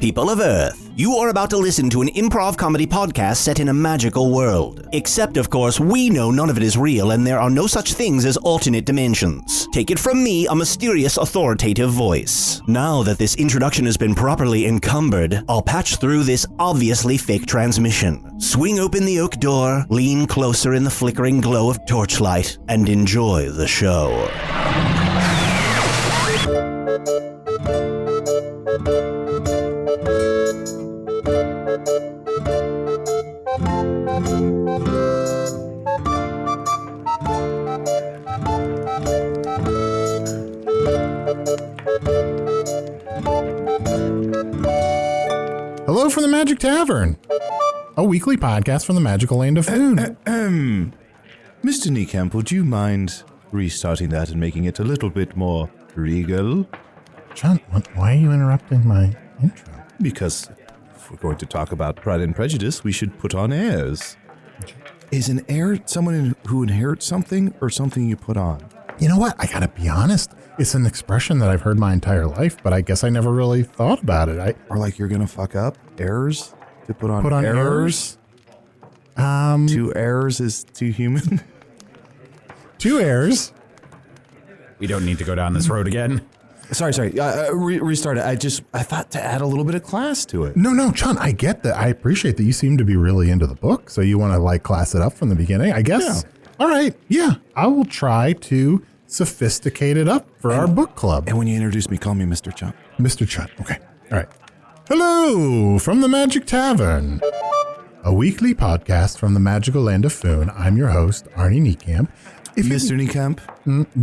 People of Earth, you are about to listen to an improv comedy podcast set in a magical world. Except, of course, we know none of it is real and there are no such things as alternate dimensions. Take it from me, a mysterious, authoritative voice. Now that this introduction has been properly encumbered, I'll patch through this obviously fake transmission. Swing open the oak door, lean closer in the flickering glow of torchlight, and enjoy the show. Hello from the Magic Tavern, a weekly podcast from the magical land of Foon. Mr. Niekamp, would you mind restarting that and making it a little bit more regal? Chunt, why are you interrupting my intro? Because if we're going to talk about Pride and Prejudice, we should put on airs. Is an heir someone who inherits something or something you put on? You know what? I gotta be honest. It's an expression that I've heard my entire life, but I guess I never really thought about it. Or like you're gonna fuck up? Heirs? To put on heirs? Two heirs is too human? Two heirs? We don't need to go down this road again. Sorry. Restart it. I thought to add a little bit of class to it. No, Chunt, I get that. I appreciate that you seem to be really into the book, so you want to like class it up from the beginning, I guess. Yeah. All right, yeah. I will try to sophisticate it up for our book club. And when you introduce me, call me Mr. Chunt. Mr. Chunt, okay. All right. Hello from the Magic Tavern, a weekly podcast from the magical land of Foon. I'm your host, Arnie Niekamp. Mr. Niekamp?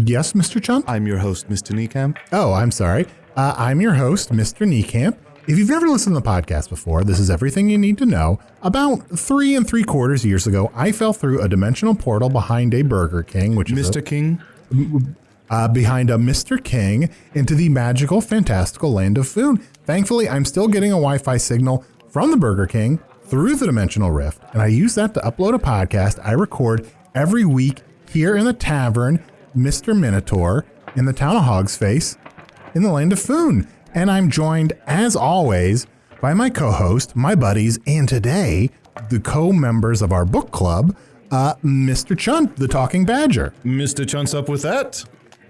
Yes, Mr. Chunt? I'm your host, Mr. Niekamp. Oh, I'm sorry. I'm your host, Mr. Niekamp. If you've never listened to the podcast before, this is everything you need to know. About 3 3/4 years ago, I fell through a dimensional portal behind a Burger King, which is Mr. King? Behind a Mr. King into the magical, fantastical land of Foon. Thankfully, I'm still getting a Wi-Fi signal from the Burger King through the dimensional rift, and I use that to upload a podcast I record every week here in the tavern, Mr. Minotaur, in the town of Hogsface, in the land of Foon. And I'm joined, as always, by my co-host, my buddies, and today, the co-members of our book club, Mr. Chunt, the Talking Badger. Mr. Chunt's up with that?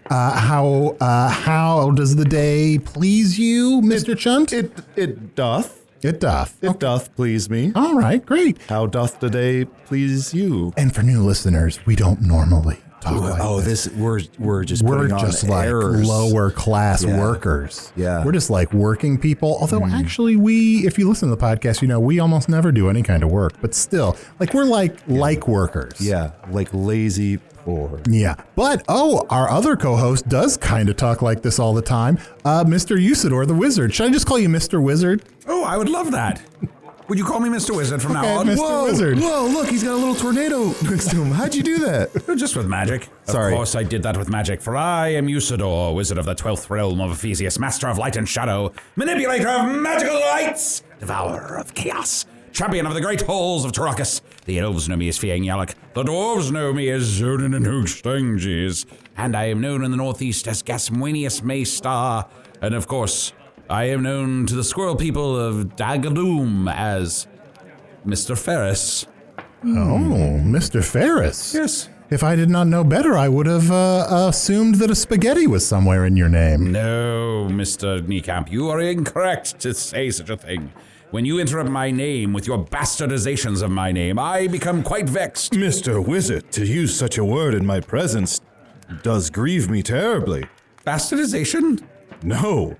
How does the day please you, Mr. Chunt? It doth. It doth. It doth please me. All right, great. How doth the day please you? And for new listeners, we don't normally talk like this. We're just like errors. Lower class workers. Yeah. We're just like working people. Although actually if you listen to the podcast, you know, we almost never do any kind of work, but still, like we're like workers. Yeah, like lazy poor. Yeah. But our other co-host does kind of talk like this all the time. Mr. Usidore, the wizard. Should I just call you Mr. Wizard? Oh, I would love that. Would you call me Mr. Wizard from now on? Mr. Wizard. Whoa, look, he's got a little tornado next to him. How'd you do that? Just with magic. Sorry. Of course I did that with magic, for I am Usidore, wizard of the 12th realm of Ephesius, master of light and shadow, manipulator of magical lights, devourer of chaos, champion of the great halls of Tarakas. The elves know me as Fiang Yalak, the dwarves know me as Zodin and Hoogstanges, and I am known in the northeast as Gasmuenius Maystar, and of course, I am known to the squirrel people of Dagadoom as Mr. Ferris. Oh, Mr. Ferris. Yes. If I did not know better, I would have assumed that a spaghetti was somewhere in your name. No, Mr. Niekamp, you are incorrect to say such a thing. When you interrupt my name with your bastardizations of my name, I become quite vexed. Mr. Wizard, to use such a word in my presence does grieve me terribly. Bastardization? No.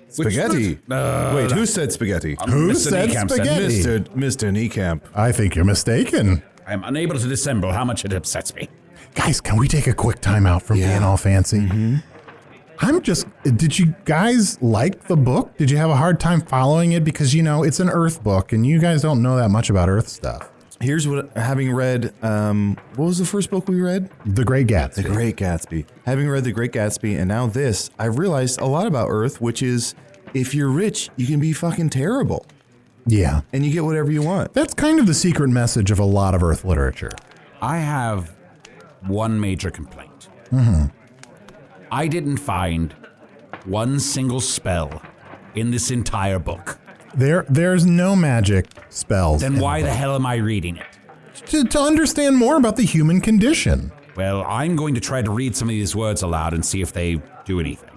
Spaghetti. Wait, who said spaghetti? Who Mr. said Niekamp spaghetti? Mr. Niekamp. I think you're mistaken. I'm unable to dissemble how much it upsets me. Guys, can we take a quick time out from being all fancy? Mm-hmm. Did you guys like the book? Did you have a hard time following it? Because, you know, it's an Earth book and you guys don't know that much about Earth stuff. Here's what, having read, what was the first book we read? The Great Gatsby. The Great Gatsby. Having read The Great Gatsby and now this, I've realized a lot about Earth, which is if you're rich, you can be fucking terrible. Yeah. And you get whatever you want. That's kind of the secret message of a lot of Earth literature. I have one major complaint. Mm-hmm. I didn't find one single spell in this entire book. There's no magic spells. Then why the hell am I reading it? To understand more about the human condition. Well, I'm going to try to read some of these words aloud and see if they do anything.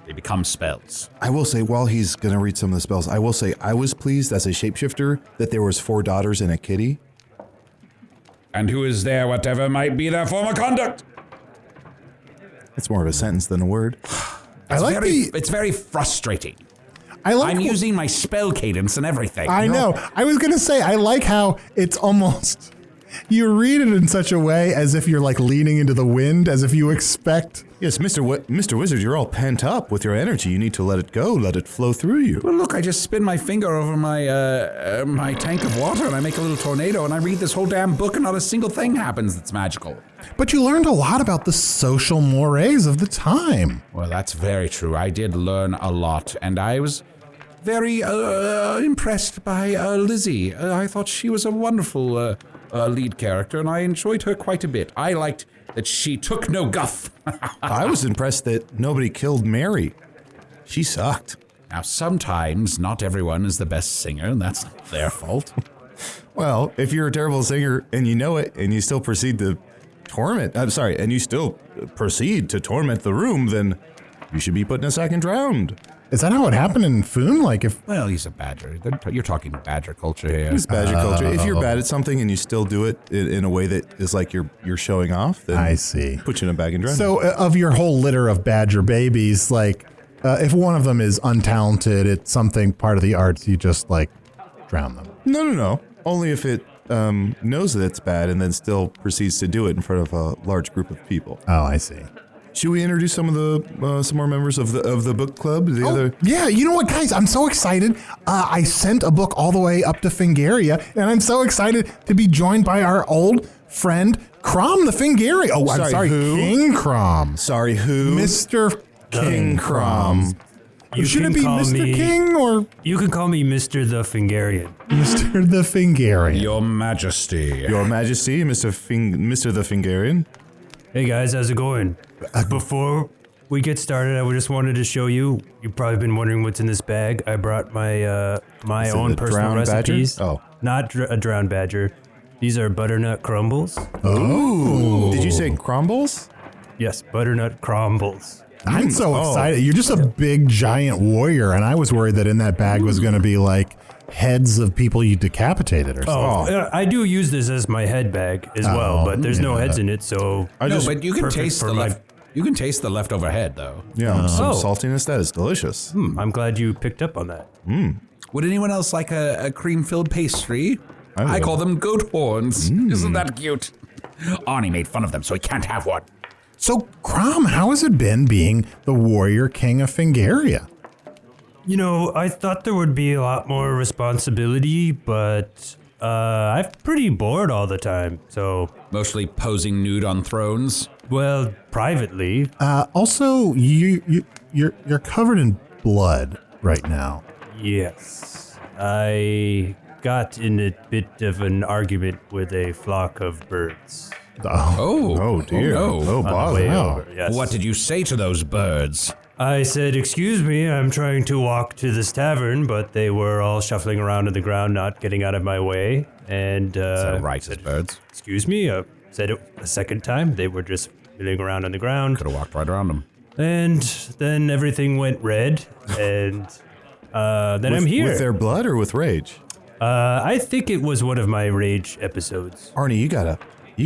They become spells. I will say, while he's going to read some of the spells, I will say I was pleased as a shapeshifter that there was 4 daughters and a kitty. And who is there, whatever might be their form of conduct? It's more of a sentence than a word. It's very frustrating. I'm using my spell cadence and everything. I know. I was going to say, I like how it's almost... You read it in such a way as if you're like leaning into the wind, as if you expect... Yes, Mr. Wizard, you're all pent up with your energy. You need to let it go, let it flow through you. Well, look, I just spin my finger over my my tank of water and I make a little tornado and I read this whole damn book and not a single thing happens that's magical. But you learned a lot about the social mores of the time. Well, that's very true. I did learn a lot and I was very impressed by Lizzie. I thought she was a wonderful lead character and I enjoyed her quite a bit. I liked that she took no guff. I was impressed that nobody killed Mary. She sucked. Now, sometimes not everyone is the best singer, and that's not their fault. Well, if you're a terrible singer and you know it and you still proceed to torment the room, then you should be put in a second round. Is that how it happened in Foon? Well, he's a badger. You're talking badger culture here. It's badger culture. If you're bad at something and you still do it in a way that is like you're showing off, then I see. Put you in a bag and drown. So of your whole litter of badger babies, if one of them is untalented at something part of the arts, you just drown them. No. Only if it knows that it's bad and then still proceeds to do it in front of a large group of people. Oh, I see. Should we introduce some more members of the book club? Yeah, you know what, guys? I'm so excited. I sent a book all the way up to Fingaria, and I'm so excited to be joined by our old friend Krom the Fingarian. Oh, I'm sorry, who? King Krom. Sorry, who? Mr. King Krom. Should it be Mr. King or? You can call me Mr. the Fingarian. Mr. the Fingarian. Your Majesty. Your Majesty, Mr. the Fingarian. Hey guys, how's it going? Before we get started, I just wanted to show you. You've probably been wondering what's in this bag. I brought my my own personal recipes. Badger? Oh, not a drowned badger. These are butternut crumbles. Oh. Did you say crumbles? Yes, butternut crumbles. I'm so excited. You're just a big, giant warrior, and I was worried that in that bag was going to be heads of people you decapitated or something. I do use this as my head bag as well, but there's no heads in it, so... But you can taste you can taste the leftover head, though. Yeah, some saltiness. That is delicious. I'm glad you picked up on that. Would anyone else like a cream-filled pastry? I call them goat horns. Isn't that cute? Arnie made fun of them, so he can't have one. So, Krom, how has it been being the warrior king of Fingaria? You know, I thought there would be a lot more responsibility, but I'm pretty bored all the time, so... Mostly posing nude on thrones? Well, privately. Also, you're covered in blood right now. Yes. I got in a bit of an argument with a flock of birds. Oh dear. Oh, bother. Yes. What did you say to those birds? I said, excuse me, I'm trying to walk to this tavern, but they were all shuffling around on the ground, not getting out of my way. And, Is that right, said birds? Excuse me, I said it a second time. They were just milling around on the ground. Could have walked right around them. And then everything went red, and then I'm here. With their blood or with rage? I think it was one of my rage episodes. Arnie, you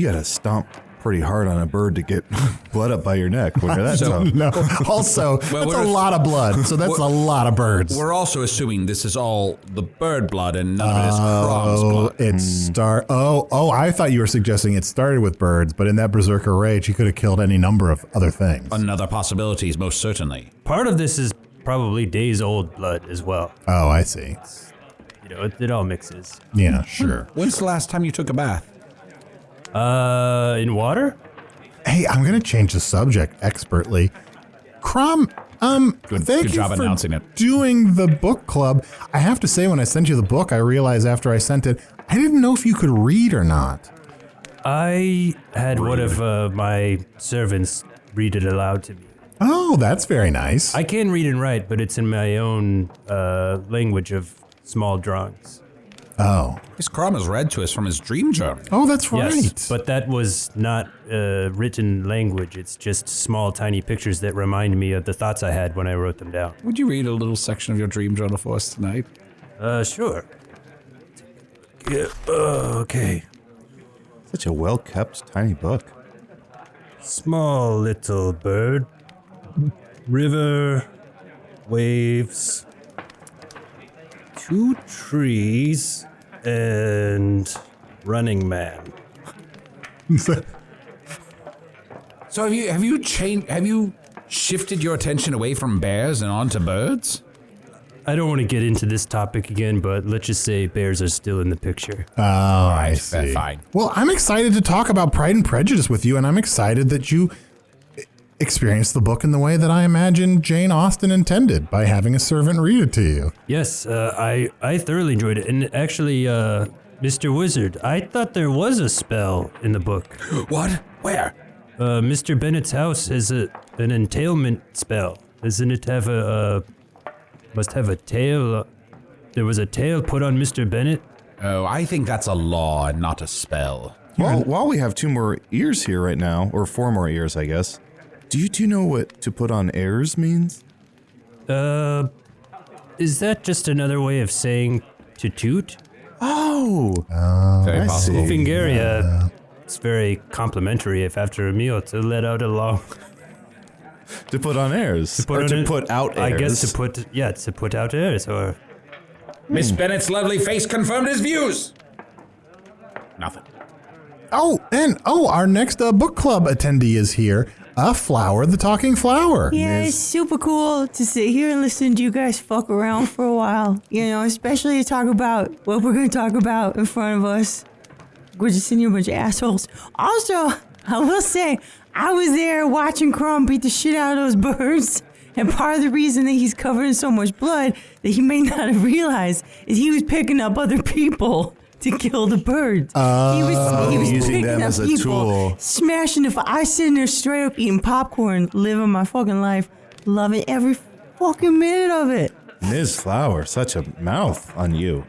gotta stomp pretty hard on a bird to get blood up by your neck. No. Also, that's a lot of blood, so that's a lot of birds. We're also assuming this is all the bird blood and none of it is Krom's blood. I thought you were suggesting it started with birds, but in that berserker rage, he could have killed any number of other things. Another possibility is most certainly. Part of this is probably days old blood as well. Oh, I see. You know, it all mixes. Yeah, sure. When's the last time you took a bath? In water? Hey, I'm going to change the subject expertly. Krom, thank good you job for announcing it. doing the book club. I have to say, when I sent you the book, I realized after I sent it, I didn't know if you could read or not. I had one of my servants read it aloud to me. Oh, that's very nice. I can read and write, but it's in my own language of small drawings. Oh. This Krom has read to us from his dream journal. Oh, that's right. Yes, but that was not written language. It's just small, tiny pictures that remind me of the thoughts I had when I wrote them down. Would you read a little section of your dream journal for us tonight? Sure. Yeah, okay. Such a well-kept, tiny book. Small little bird. River. Waves. 2 trees. And Running Man. So have you shifted your attention away from bears and onto birds? I don't want to get into this topic again, but let's just say bears are still in the picture. Oh, I see. Fine. Well, I'm excited to talk about Pride and Prejudice with you, and I'm excited that you experienced the book in the way that I imagine Jane Austen intended, by having a servant read it to you. Yes, I thoroughly enjoyed it. And actually, Mr. Wizard, I thought there was a spell in the book. What? Where? Mr. Bennet's house has an entailment spell. Doesn't it have must have a tail? There was a tail put on Mr. Bennett? Oh, I think that's a law and not a spell. Well, while we have 2 more ears here right now, or 4 more ears, I guess, do you 2 know what to put on airs means? Is that just another way of saying to toot? Oh, Very possible. Fingaria, it's very complimentary if after a meal to let out a long... to put on airs. To put out airs. I guess to put out airs, or... Miss Bennett's lovely face confirmed his views. Nothing. Our next book club attendee is here. Flower, the talking flower. Yeah, it's super cool to sit here and listen to you guys fuck around for a while. You know, especially to talk about what we're going to talk about in front of us. We're just sitting here a bunch of assholes. Also, I will say, I was there watching Krom beat the shit out of those birds. And part of the reason that he's covered in so much blood that he may not have realized is he was picking up other people to kill the birds. He was using picking them up as a people, tool. smashing the. I sitting there straight up eating popcorn, living my fucking life, loving every fucking minute of it. Ms. Flower, such a mouth on you.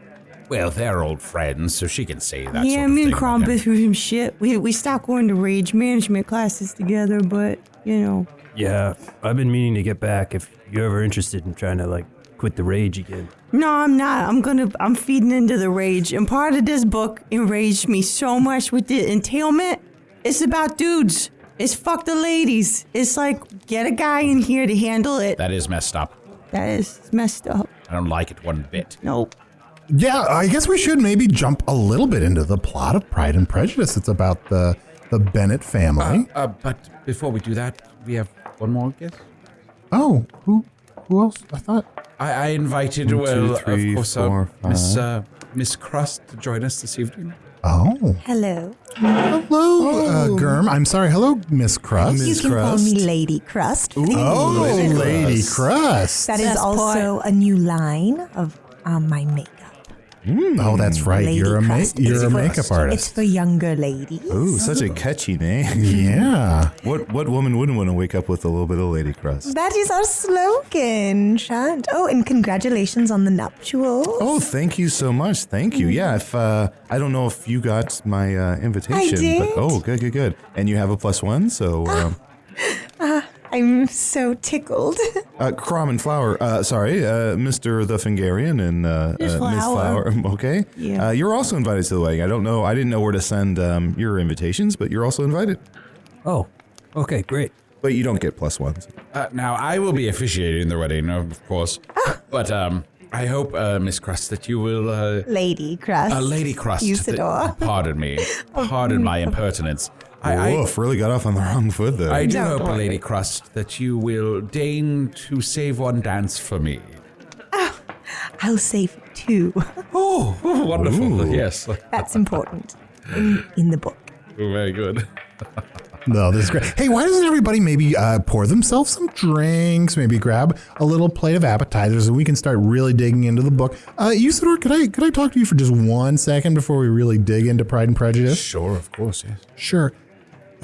Well, they're old friends, so she can say that. Yeah, sort of me and thing Krom with him. been through some shit. We stopped going to rage management classes together, but you know. Yeah, I've been meaning to get back if you're ever interested in trying to, quit the rage again. No, I'm not. I'm feeding into the rage. And part of this book enraged me so much with the entailment. It's about dudes. It's fuck the ladies. It's like, get a guy in here to handle it. That is messed up. That is messed up. I don't like it one bit. Nope. Yeah, I guess we should maybe jump a little bit into the plot of Pride and Prejudice. It's about the Bennett family. But before we do that, we have one more guest. Oh, who else? I thought... I invited, 1, 2, 3, of course, 4, 5. Miss Crust to join us this evening. Oh. Hello. Hello, Germ. I'm sorry. Hello, Miss Crust. You can call me Lady Crust. Oh, Lady Crust. That is also a new line of my makeup. Oh, that's right. Lady You're a Crust. you're a It's makeup It's artist. for younger ladies. Ooh, such a catchy name. Yeah. What woman wouldn't want to wake up with a little bit of Lady Crust? That is our slogan, Chunt. Oh, and congratulations on the nuptials. Oh, thank you so much. Thank you. Yeah, if I don't know if you got my invitation, did. but good. And you have a +1, so I'm so tickled. Krom and Flower. Mr. the Fingarian and Miss Flower. Flower. Okay. Yeah. You're also invited to the wedding. I didn't know where to send your invitations, but you're also invited. Oh, okay, great. But you don't get +1s. Now, I will be officiating the wedding, of course. But I hope, Miss Crust, that you will... Lady Crust. Lady Crust. Usidore. Pardon me. Pardon my impertinence. Woof, really got off on the wrong foot there. I do Don't hope, worry. Lady Crust, that you will deign to save one dance for me. I'll save 2. Oh, wonderful. Yes. That's important in the book. Very good. No, this is great. Hey, why doesn't everybody maybe pour themselves some drinks, maybe grab a little plate of appetizers, and we can start really digging into the book. Usidore, could I talk to you for just 1 second before we really dig into Pride and Prejudice? Sure, of course, yes. Sure.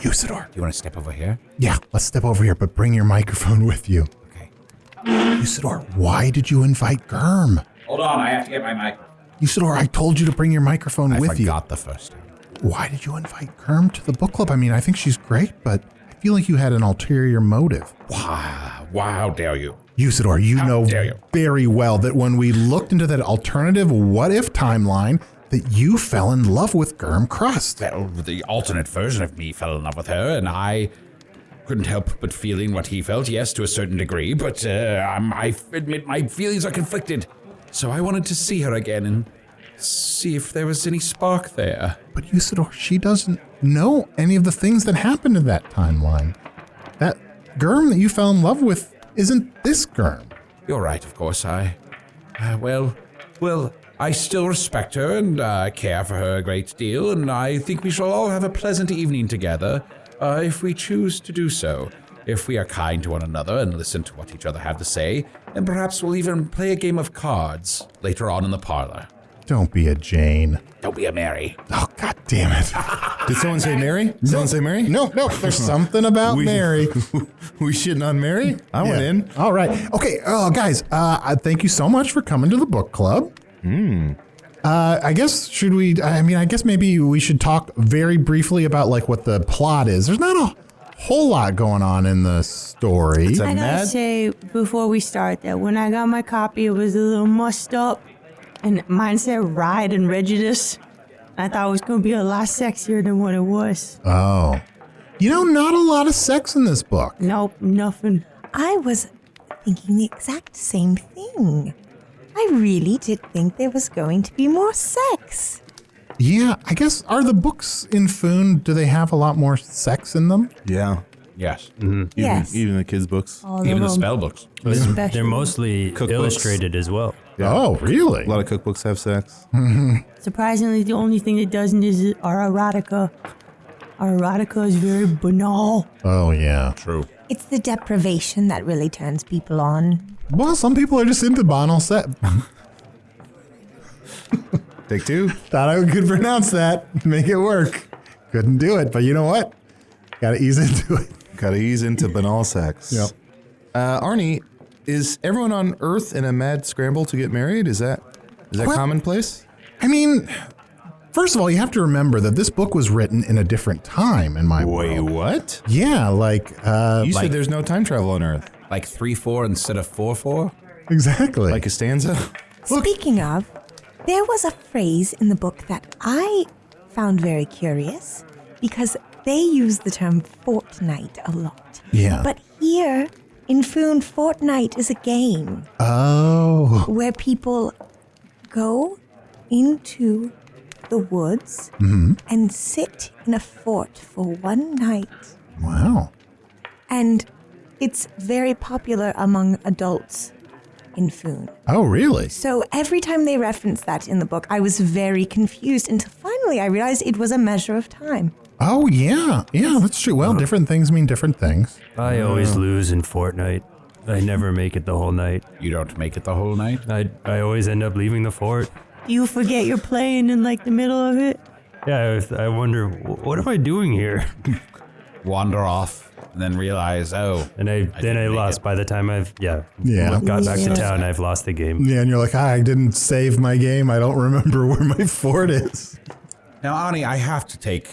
Usidore. Do you want to step over here? Yeah, let's step over here, but bring your microphone with you. Okay. Usidore, why did you invite Germ? Hold on, I have to get my mic. Usidore, I told you to bring your microphone I with you. forgot the first time. Why did you invite Germ to the book club? I mean, I think she's great, but I feel like you had an ulterior motive. Wow, how dare you? Usidore, you know dare you. very well that when we looked into that alternative what-if timeline, that you fell in love with Germ Crust. Well, the alternate version of me fell in love with her, and I couldn't help but feeling what he felt, yes, to a certain degree, but I admit my feelings are conflicted. So I wanted to see her again and see if there was any spark there. But Usidore, she doesn't know any of the things that happened in that timeline. That Germ that you fell in love with isn't this Germ. You're right, of course. Well, I still respect her and care for her a great deal, and I think we shall all have a pleasant evening together, if we choose to do so. If we are kind to one another and listen to what each other have to say, and perhaps we'll even play a game of cards later on in the parlor. Don't be a Jane. Don't be a Mary. Oh, God damn it. Did someone say Mary? Did someone say Mary? No, there's something about Mary. We shitting on Mary? I went in. All right. Okay, guys, thank you so much for coming to the book club. I guess I guess maybe we should talk very briefly about like what the plot is. There's not a whole lot going on in the story. I gotta say before we start that when I got my copy, it was a little mussed up, and mine said Pride and Prejudice. I thought it was gonna be a lot sexier than what it was. Oh. Not a lot of sex in this book. Nope, nothing. I was thinking the exact same thing. I really did think there was going to be more sex. Yeah, I guess, are the books in Foon, do they have a lot more sex in them? Yeah. Yes. Yes. Even the kids' books. All Even the of them. spell books. They're mostly Cookbooks. illustrated as well. Yeah. Oh, really? A lot of cookbooks have sex. Surprisingly, the only thing that doesn't is our erotica. Our erotica is very banal. Oh, yeah. True. It's the deprivation that really turns people on. Well, some people are just into banal sex. Take two. Thought I could pronounce that, make it work. Couldn't do it, but you know what? Gotta ease into it. Gotta ease into banal sex. Yep. Arnie, is everyone on Earth in a mad scramble to get married? Is that Well- commonplace? I mean, first of all, you have to remember that this book was written in a different time in my Wait, world. what? Yeah, You said there's no time travel on Earth. Like 3-4 instead of 4-4? exactly. Like a stanza? Speaking of, there was a phrase in the book that I found very curious because they use the term fortnight a lot. Yeah. But here in Foon, fortnight is a game Oh. where people go into the woods and sit in a fort for one night. Wow. And it's very popular among adults in Foon. Oh, really? So every time they reference that in the book, I was very confused until finally I realized it was a measure of time. Oh, yeah. Yeah, that's true. Well, different things mean different things. I always lose in Fortnite. I never make it the whole night. You don't make it the whole night? I always end up leaving the fort. Do you forget you're playing in like the middle of it? Yeah, I wonder, what am I doing here? Wander off and then realize, And I lost by the time I've Yeah. got back to Yeah. town. I've lost the game. Yeah, and you're like, I didn't save my game. I don't remember where my fort is. Now, Arnie, I have to take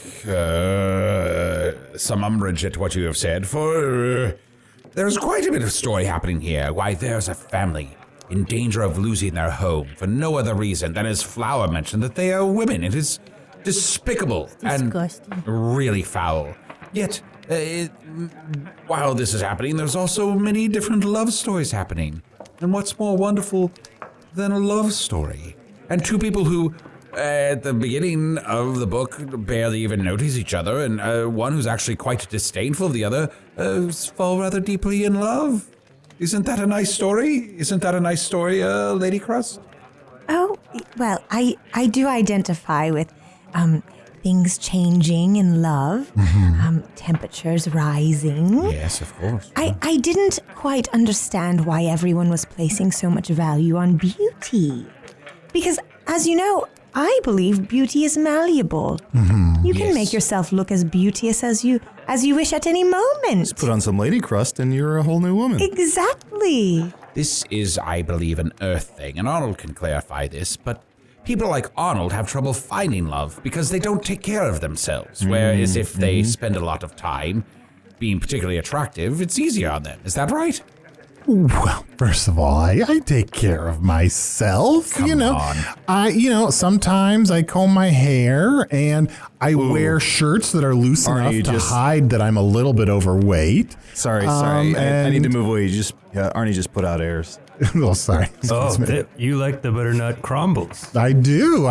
some umbrage at what you have said, for there's quite a bit of story happening here. Why, there's a family in danger of losing their home for no other reason than, as Flower mentioned, that they are women. It is despicable Disgusting. and really foul. Yet, while this is happening, there's also many different love stories happening. And what's more wonderful than a love story? And two people who, at the beginning of the book, barely even notice each other, and one who's actually quite disdainful of the other, fall rather deeply in love. Isn't that a nice story? Isn't that a nice story, Lady Crust? Oh, well, I do identify with things changing in love, temperatures rising. Yes, of course. I didn't quite understand why everyone was placing so much value on beauty. Because, as you know, I believe beauty is malleable. You can make yourself look as beauteous as you wish at any moment. Just put on some lady crust and you're a whole new woman. Exactly. This is, I believe, an Earth thing, and Arnold can clarify this, but people like Arnold have trouble finding love because they don't take care of themselves, whereas if they spend a lot of time being particularly attractive, it's easier on them. Is that right? Well, first of all, I take care of myself. Come on. Sometimes I comb my hair and I wear shirts that are loose Arnie, enough to hide that I'm a little bit overweight. Sorry. I need to move away. Arnie just put out airs. Oh, sorry. Oh, you like the butternut crumbles. I do.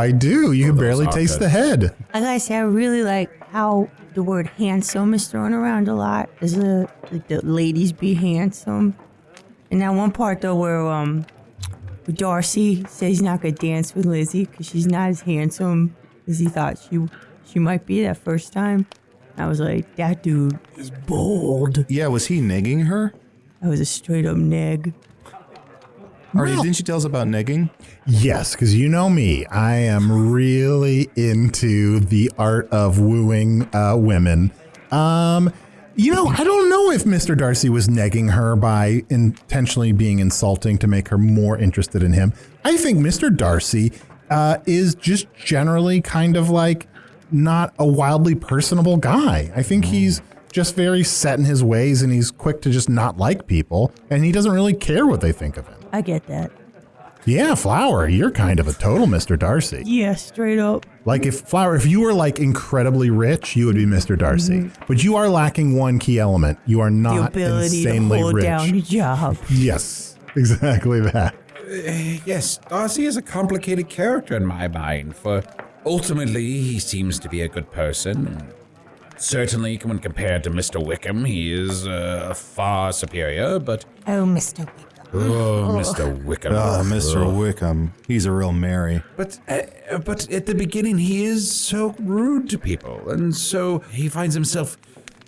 You can barely taste the head. I gotta say, I really like how the word handsome is thrown around a lot. Is the ladies be handsome? And that one part though where Darcy says he's not gonna dance with Lizzie because she's not as handsome as he thought she might be that first time. I was like, that dude is bold. Yeah, was he negging her? That was a straight up neg. Arnie, didn't you tell us about negging? Yes, because you know me. I am really into the art of wooing women. I don't know if Mr. Darcy was negging her by intentionally being insulting to make her more interested in him. I think Mr. Darcy is just generally kind of like not a wildly personable guy. I think he's just very set in his ways and he's quick to just not like people and he doesn't really care what they think of him. I get that. Yeah, Flower, you're kind of a total Mr. Darcy. Yeah, straight up. Like if you were like incredibly rich, you would be Mr. Darcy. But you are lacking one key element. You are not the ability insanely to hold rich. down your job. Yes, exactly that. Yes, Darcy is a complicated character in my mind, for ultimately he seems to be a good person. Certainly, when compared to Mr. Wickham, he is far superior, but... Oh, Mr. Wickham. Oh, Mr. Wickham. Mr. Wickham. He's a real Mary. But at the beginning, he is so rude to people, and so he finds himself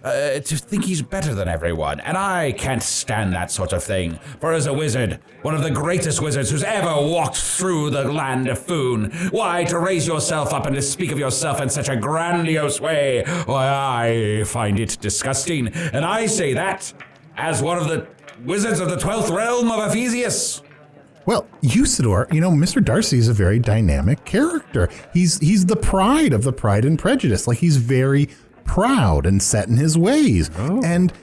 to think he's better than everyone, and I can't stand that sort of thing. For as a wizard, one of the greatest wizards who's ever walked through the land of Foon, why, to raise yourself up and to speak of yourself in such a grandiose way, why, I find it disgusting, and I say that as one of the wizards of the 12th realm of Ephesius. Well, Usidore, Mr. Darcy is a very dynamic character. He's the pride of the Pride and Prejudice. Like, he's very proud and set in his ways. Oh. And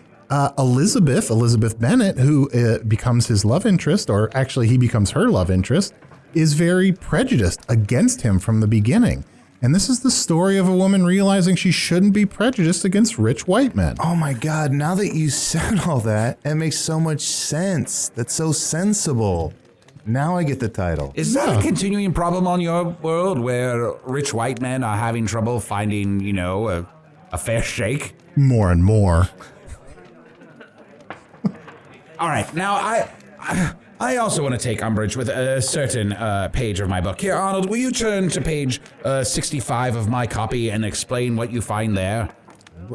Elizabeth Bennet, who becomes his love interest, or actually he becomes her love interest, is very prejudiced against him from the beginning. And this is the story of a woman realizing she shouldn't be prejudiced against rich white men. Oh my God, now that you said all that, it makes so much sense. That's so sensible. Now I get the title. Is that a continuing problem on your world where rich white men are having trouble finding, a fair shake? More and more. All right, now I also want to take umbrage with a certain page of my book. Here, Arnold, will you turn to page 65 of my copy and explain what you find there?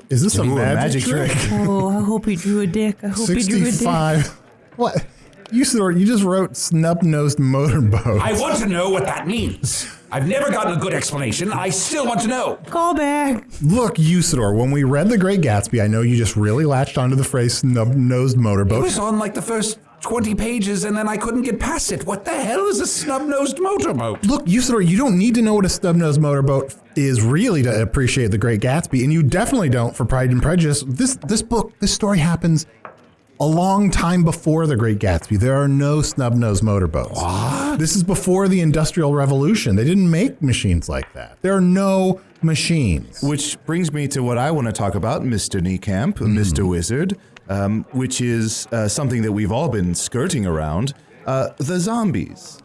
Is this a magic trick? Oh, I hope he drew a dick. 65. What? You just wrote snub-nosed motorboat. I want to know what that means. I've never gotten a good explanation. I still want to know. Call back. Look, Usidore, when we read The Great Gatsby, I know you just really latched onto the phrase snub-nosed motorboat. It was on like the first 20 pages and then I couldn't get past it. What the hell is a snub-nosed motorboat? Look, Usidore, you don't need to know what a snub-nosed motorboat is really to appreciate The Great Gatsby, and you definitely don't for Pride and Prejudice. This story happens a long time before The Great Gatsby. There are no snub-nosed motorboats. What? This is before the Industrial Revolution. They didn't make machines like that. There are no machines. Which brings me to what I want to talk about, Mr. Niekamp, Mr. Wizard, which is something that we've all been skirting around, the zombies.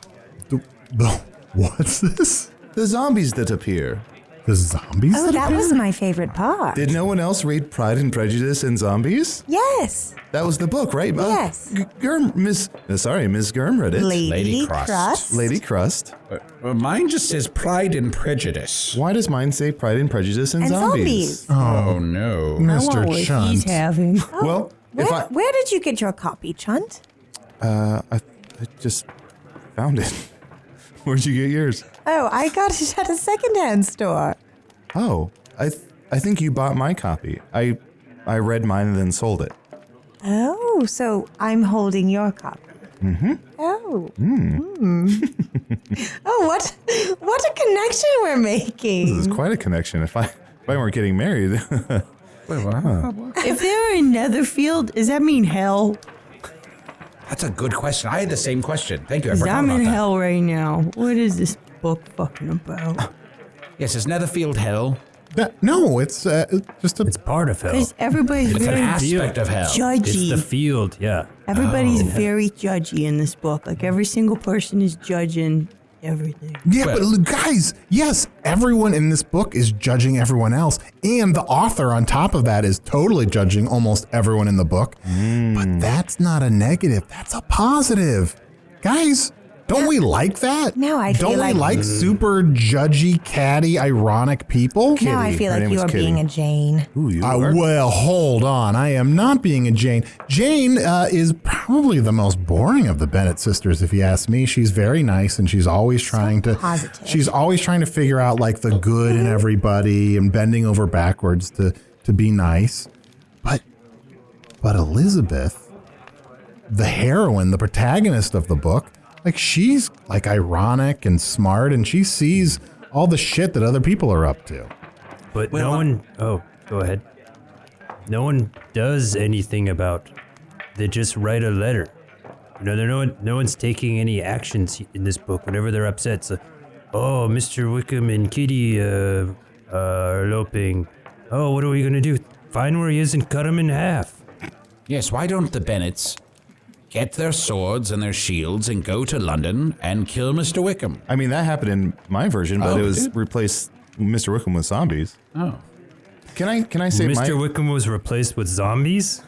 What's this? The zombies that appear. The zombies? Oh, that was my favorite part. Did no one else read Pride and Prejudice and Zombies? Yes. That was the book, right? Yes. Miss Germ read it. Lady Crust. Lady Crust. Mine just says Pride and Prejudice. Why does mine say Pride and Prejudice and Zombies? Oh, no. I want Mr. what Chunt. he's having. Well, Where did you get your copy, Chunt? I just found it. Where'd you get yours? Oh, I got it at a secondhand store. Oh, I think you bought my copy. I read mine and then sold it. Oh, so I'm holding your copy. Mm-hmm. Oh. Oh, what a connection we're making. This is quite a connection. If I weren't getting married. If they're in Netherfield, does that mean hell? That's a good question. I had the same question. Thank you. I 'Cause forgot I'm about in that. hell right now. What is this book fucking about? Yes, is Netherfield hell? No, it's just a. It's part of hell. Because everybody's It's an very aspect of hell. It's judgy. the field, yeah. Everybody's very judgy in this book. Like every single person is judging everything. Yeah, but look, guys, yes, everyone in this book is judging everyone else. And the author on top of that is totally judging almost everyone in the book. But that's not a negative. That's a positive. Guys, don't we like that? No, I feel Don't we like super judgy, catty, ironic people? Now I feel Her like name you was are Kitty. being a Jane. Ooh, you are? Well, hold on. I am not being a Jane. Jane is probably the most boring of the Bennett sisters, if you ask me. She's very nice, and she's always trying to. positive. She's always trying to figure out like the good in everybody and bending over backwards to be nice. But Elizabeth, the heroine, the protagonist of the book, like she's like ironic and smart, and she sees all the shit that other people are up to. But no one. Oh, go ahead. No one does anything about. They just write a letter. You know, no one's taking any actions in this book. Whenever they're upset, it's like, oh, Mr. Wickham and Kitty are eloping. Oh, what are we gonna do? Find where he is and cut him in half. Yes, why don't the Bennets get their swords and their shields and go to London and kill Mr. Wickham? I mean, that happened in my version, but Oh, it was did? replaced Mr. Wickham with zombies. Oh. Can I say Mr. my? Wickham was replaced with zombies?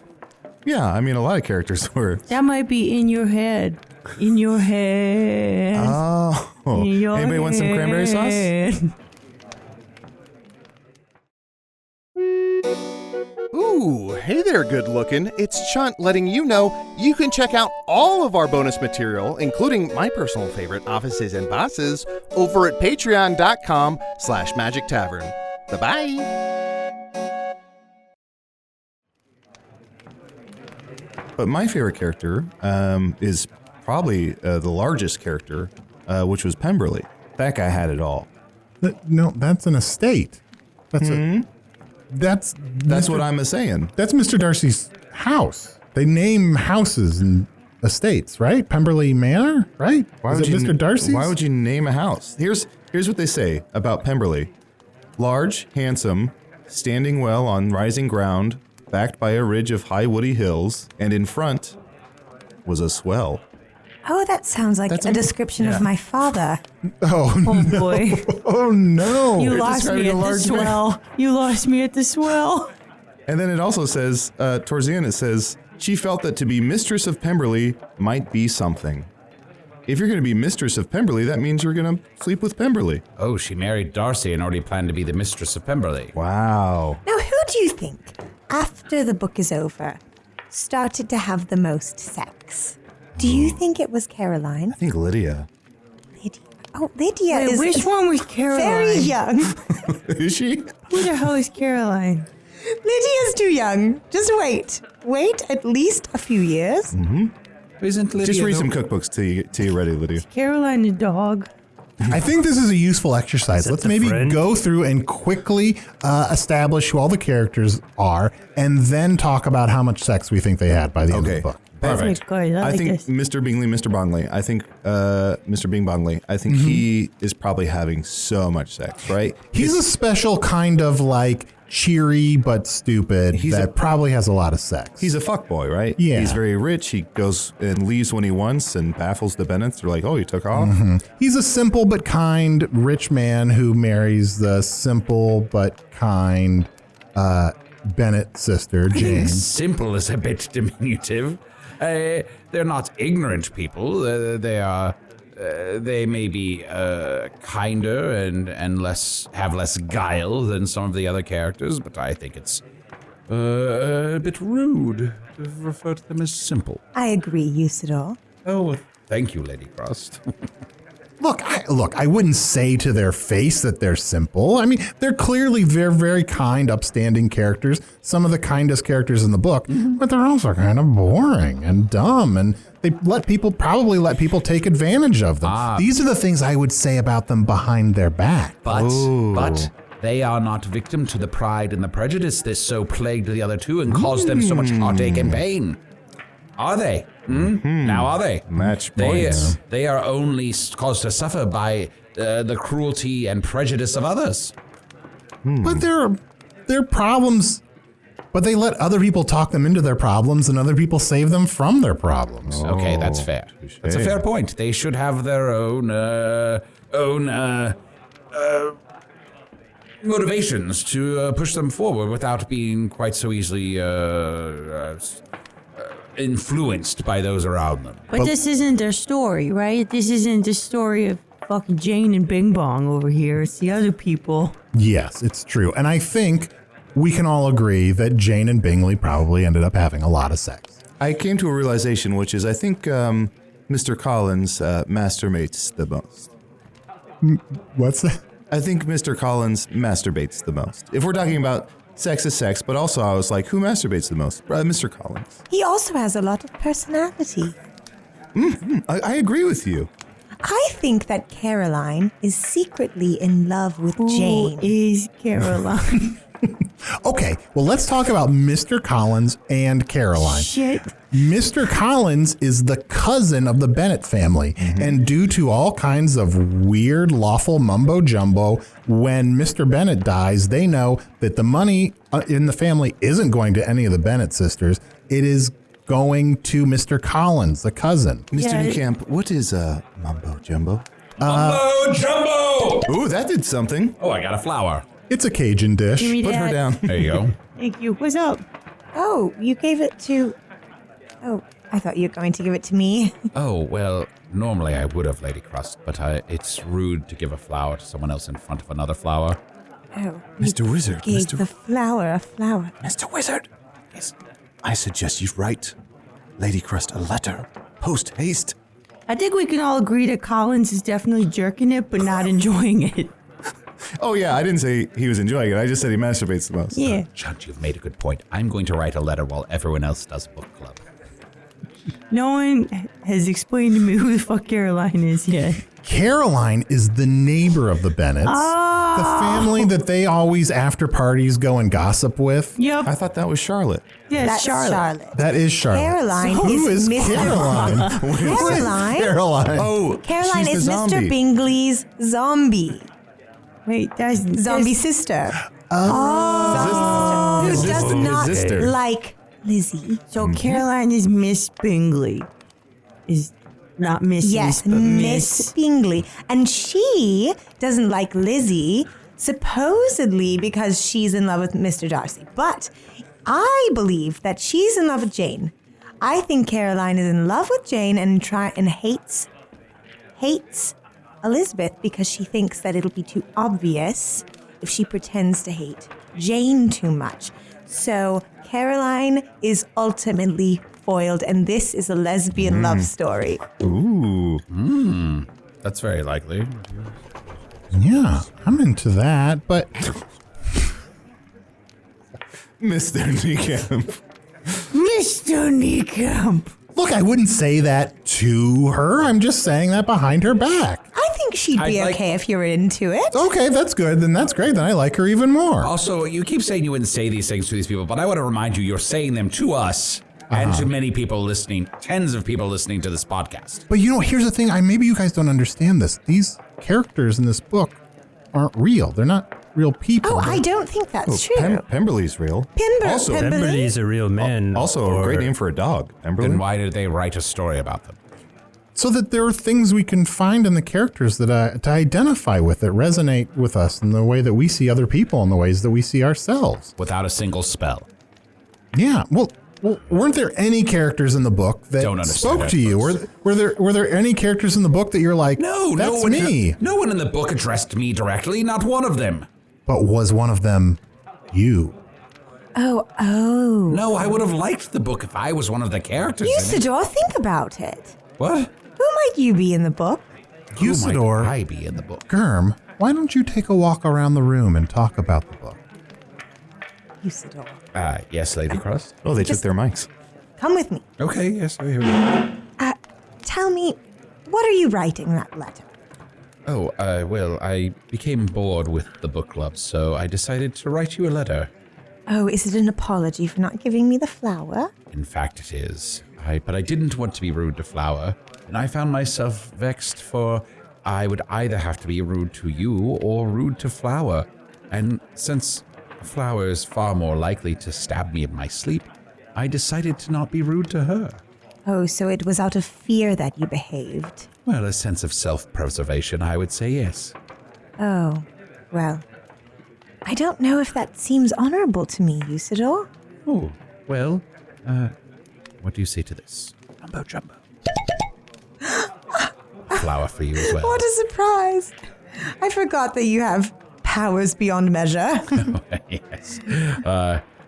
Yeah, I mean, a lot of characters were. That might be in your head. In your head. Oh, In your anybody want some cranberry sauce? head. Ooh, hey there, good looking. It's Chunt letting you know you can check out all of our bonus material, including my personal favorite, Offices and Bosses, over at patreon.com/Magic Tavern. Bye-bye. But my favorite character is probably the largest character, which was Pemberley. That guy had it all. No, that's an estate. That's That's what I'm saying. That's Mr. Darcy's house. They name houses and estates, right? Pemberley Manor, right? Is it Mr. Darcy's? Why would you name a house? Here's what they say about Pemberley: large, handsome, standing well on rising ground, backed by a ridge of high woody hills, and in front was a swell. Oh, that sounds like a description of my father. Oh, Oh boy. oh no! You You're lost describing me a at the large man. swell. You lost me at the swell. And then it also says, towards the end, it says, she felt that to be mistress of Pemberley might be something. If you're going to be mistress of Pemberley, that means you're going to sleep with Pemberley. Oh, she married Darcy and already planned to be the mistress of Pemberley. Wow. Now, who do you think, after the book is over, started to have the most sex? Do you think it was Caroline? I think Lydia. Lydia? Oh, Lydia Wait, is which one was Caroline? very young. Is she? Who the hell is Caroline? Lydia's too young. Just wait. Wait at least a few years. Isn't Lydia Just read the- some cookbooks till you're ready, Lydia. Caroline the dog. I think this is a useful exercise. that Let's the maybe friend? go through and quickly establish who all the characters are, and then talk about how much sex we think they had by the end of Okay. the book. Perfect. Good. I I like think this. Mr. Bingley, Mr. Bongley, I think Mr. Bing Bongley, I think he is probably having so much sex, right? He's a special kind of like cheery but stupid He's that a- probably has a lot of sex. He's a fuckboy, right? Yeah. He's very rich. He goes and leaves when he wants and baffles the Bennets. They're like, oh, you took off? He's a simple but kind rich man who marries the simple but kind Bennett sister, Jane. Simple is a bit diminutive. They're not ignorant people. They may be kinder and have less guile than some of the other characters, but I think it's a bit rude to refer to them as simple. I agree, Usidore. Oh, thank you, Lady Crust. Look, I wouldn't say to their face that they're simple. I mean, they're clearly very, very kind, upstanding characters, some of the kindest characters in the book, but they're also kind of boring and dumb, and they probably let people take advantage of them. These are the things I would say about them behind their back. But they are not victim to the pride and the prejudice that so plagued the other two and caused them so much heartache and pain. Are they? Now are they? Match points. They are only caused to suffer by the cruelty and prejudice of others. But their problems, but they let other people talk them into their problems and other people save them from their problems. Okay, that's fair. That's a fair point. They should have their own motivations to push them forward without being quite so easily influenced by those around them. But this isn't their story, right? This isn't the story of fucking Jane and Bing Bong over here. It's the other people. Yes, it's true. And I think we can all agree that Jane and Bingley probably ended up having a lot of sex. I came to a realization, which is I think Mr. Collins masturbates the most. What's that? I think Mr. Collins masturbates the most. If we're talking about sex is sex, but also I was like, who masturbates the most? Mr. Collins. He also has a lot of personality. I agree with you. I think that Caroline is secretly in love with Jane. Who is Caroline? Okay, well, let's talk about Mr. Collins and Caroline. Shit. Mr. Collins is the cousin of the Bennett family, and due to all kinds of weird, lawful mumbo-jumbo, when Mr. Bennett dies, they know that the money in the family isn't going to any of the Bennett sisters. It is going to Mr. Collins, the cousin. Mr. Niekamp, what is mumbo-jumbo? Mumbo-jumbo! Ooh, that did something. Oh, I got a flower. It's a Cajun dish. Give me Put that. her down. There you go. Thank you. What's up? Oh, you gave it to... Oh, I thought you were going to give it to me. Oh, well, normally I would have, Lady Crust, but it's rude to give a flower to someone else in front of another flower. Oh, Mr. Wizard. gave the flower a flower. Mr. Wizard. Yes. I suggest you write Lady Crust a letter. Post haste. I think we can all agree that Collins is definitely jerking it, but not enjoying it. Oh, yeah, I didn't say he was enjoying it. I just said he masturbates the most. Yeah. Chunt, you've made a good point. I'm going to write a letter while everyone else does book club. No one has explained to me who the fuck Caroline is yet. Caroline is the neighbor of the Bennetts. The family that they always, after parties, go and gossip with. Yep. I thought that was Charlotte. Yeah, That's Charlotte. That is Charlotte. Caroline Who is Mr. Caroline? Caroline? Caroline. Oh, Caroline she's is the Mr. zombie. Bingley's zombie. Wait, that's Zombie sister. Who His does sister- not his sister. like Lizzie. So Caroline is Miss Bingley. Is not Mrs. Yes, but Miss Bingley. And she doesn't like Lizzie, supposedly because she's in love with Mr. Darcy. But I believe that she's in love with Jane. I think Caroline is in love with Jane and hates Elizabeth because she thinks that it'll be too obvious if she pretends to hate Jane too much. So Caroline is ultimately foiled, and this is a lesbian love story. Ooh. That's very likely. Yeah, I'm into that, but Mr. Niekamp. Mr. Niekamp. look, I wouldn't say that to her. I'm just saying that behind her back. I think she'd be I'd like- okay if you were into it. Okay, that's good. Then that's great. Then I like her even more. Also, you keep saying you wouldn't say these things to these people, but I want to remind you, you're saying them to us and to many people listening, tens of people listening to this podcast. But you know, here's the thing. Maybe you guys don't understand this. These characters in this book aren't real. They're not real people. Oh, I don't think that's true. Pemberley's real. Also, Pemberley's a real man. Also, a great name for a dog. Pemberley. Then why did they write a story about them? So that there are things we can find in the characters that to identify with, that resonate with us in the way that we see other people, in the ways that we see ourselves. Without a single spell. Yeah. Well, weren't there any characters in the book that Don't understand spoke to you? Were there any characters in the book that you're like, that's me? No one in the book addressed me directly, not one of them. But was one of them you? Oh. No, I would have liked the book if I was one of the characters. in it. Usidore, think about it. What? Who might you be in the book? Usidore, might I be in the book? Germ, why don't you take a walk around the room and talk about the book? Usidore. Yes, Lady Crust. Oh, they took their mics. Come with me. Okay, yes, here we go. Tell me, what are you writing that letter? Oh, well, I became bored with the book club, so I decided to write you a letter. Oh, is it an apology for not giving me the flower? In fact, it is. But I didn't want to be rude to Flower, and I found myself vexed for I would either have to be rude to you or rude to Flower. And since Flower is far more likely to stab me in my sleep, I decided to not be rude to her. Oh, so it was out of fear that you behaved. Well, a sense of self-preservation, I would say yes. Oh, well, I don't know if that seems honorable to me, Usidore. Oh, well, what do you say to this? Mumbo jumbo. Flower for you as well. What a surprise! I forgot that you have powers beyond measure. Yes.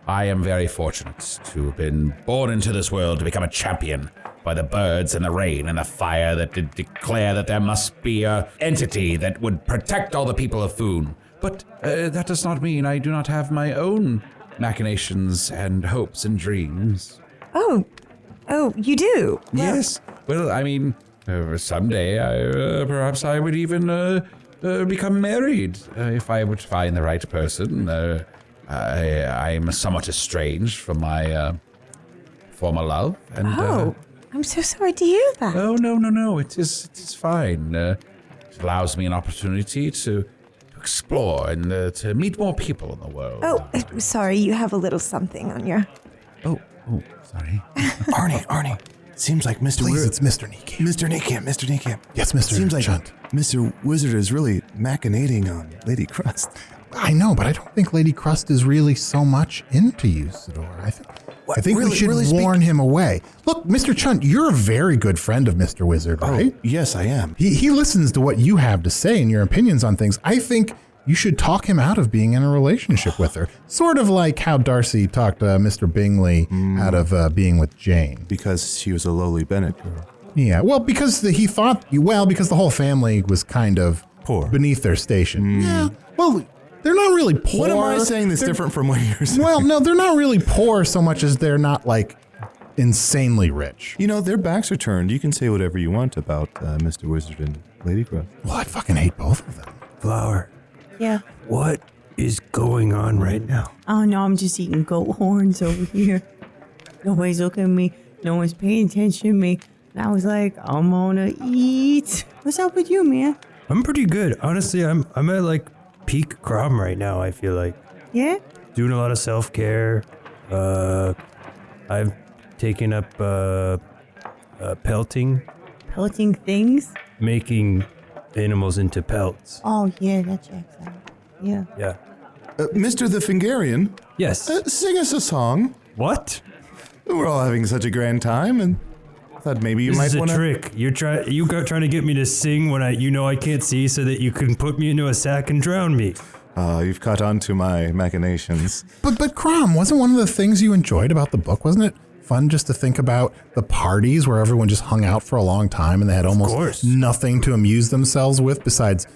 I am very fortunate to have been born into this world to become a champion by the birds and the rain and the fire that did declare that there must be an entity that would protect all the people of Foon. But that does not mean I do not have my own machinations and hopes and dreams. Oh, you do? Yes. Well, I mean, someday perhaps I would even become married if I would find the right person. I'm somewhat estranged from my former love. And, I'm so sorry to hear that. Oh, no. It is fine. It allows me an opportunity to explore and to meet more people in the world. Oh, sorry, you have a little something on your... Oh, sorry. Arnie. Seems like Mr. Please, it's Mr. Niekamp. Mr. Niekamp. Yes, Mr. Seems like Chunt. Mr. Wizard is really machinating on Lady Crust. I know, but I don't think Lady Crust is really so much into Usidore. I think we should warn him away. Look, Mr. Chunt, you're a very good friend of Mr. Wizard, right? Oh, yes, I am. He listens to what you have to say and your opinions on things. I think you should talk him out of being in a relationship with her. Sort of like how Darcy talked Mr. Bingley out of being with Jane. Because she was a lowly Bennett girl. Yeah, well, because because the whole family was kind of poor beneath their station. Yeah, well, they're not really poor. What am I saying that's different from what you're saying? Well, no, they're not really poor so much as they're not like insanely rich. You know, their backs are turned. You can say whatever you want about Mr. Wizard and Lady Crust. Well, I fucking hate both of them. Flower, Yeah. what is going on right now? Oh no, I'm just eating goat horns over here. Nobody's looking at me. No one's paying attention to me. And I was like, I'm gonna eat. What's up with you, man? I'm pretty good. Honestly, I'm at like peak Krom right now, I feel like. Yeah? Doing a lot of self-care. I've taken up pelting, Pelting things? making animals into pelts. Oh yeah, that checks out. Yeah. Yeah. Mr. the Fingarian, Yes. sing us a song. What? We're all having such a grand time, and I thought maybe you This might is a want to... trick. You're trying to get me to sing when I can't see, so that you can put me into a sack and drown me. You've caught on to my machinations. But Krom, wasn't one of the things you enjoyed about the book, wasn't it fun just to think about the parties where everyone just hung out for a long time and they had almost nothing to amuse themselves with besides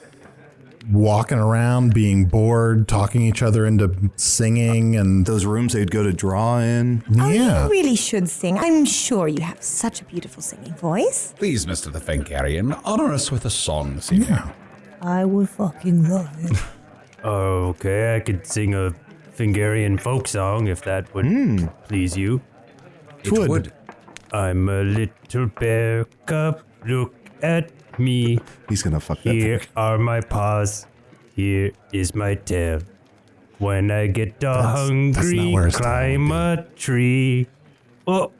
walking around, being bored, talking each other into singing, and Those rooms they'd go to draw in. Oh, yeah. you really should sing. I'm sure you have such a beautiful singing voice. Please, Mr. the Fingarian, honor us with a song this evening. Yeah. I would fucking love it. Okay, I could sing a Fingarian folk song if that would please you. It would. I'm a little bear cub, look at me. He's gonna fuck that Here thing. are my paws, here is my tail. When I get all That's not hungry, where his tail climb would a tree. Oh,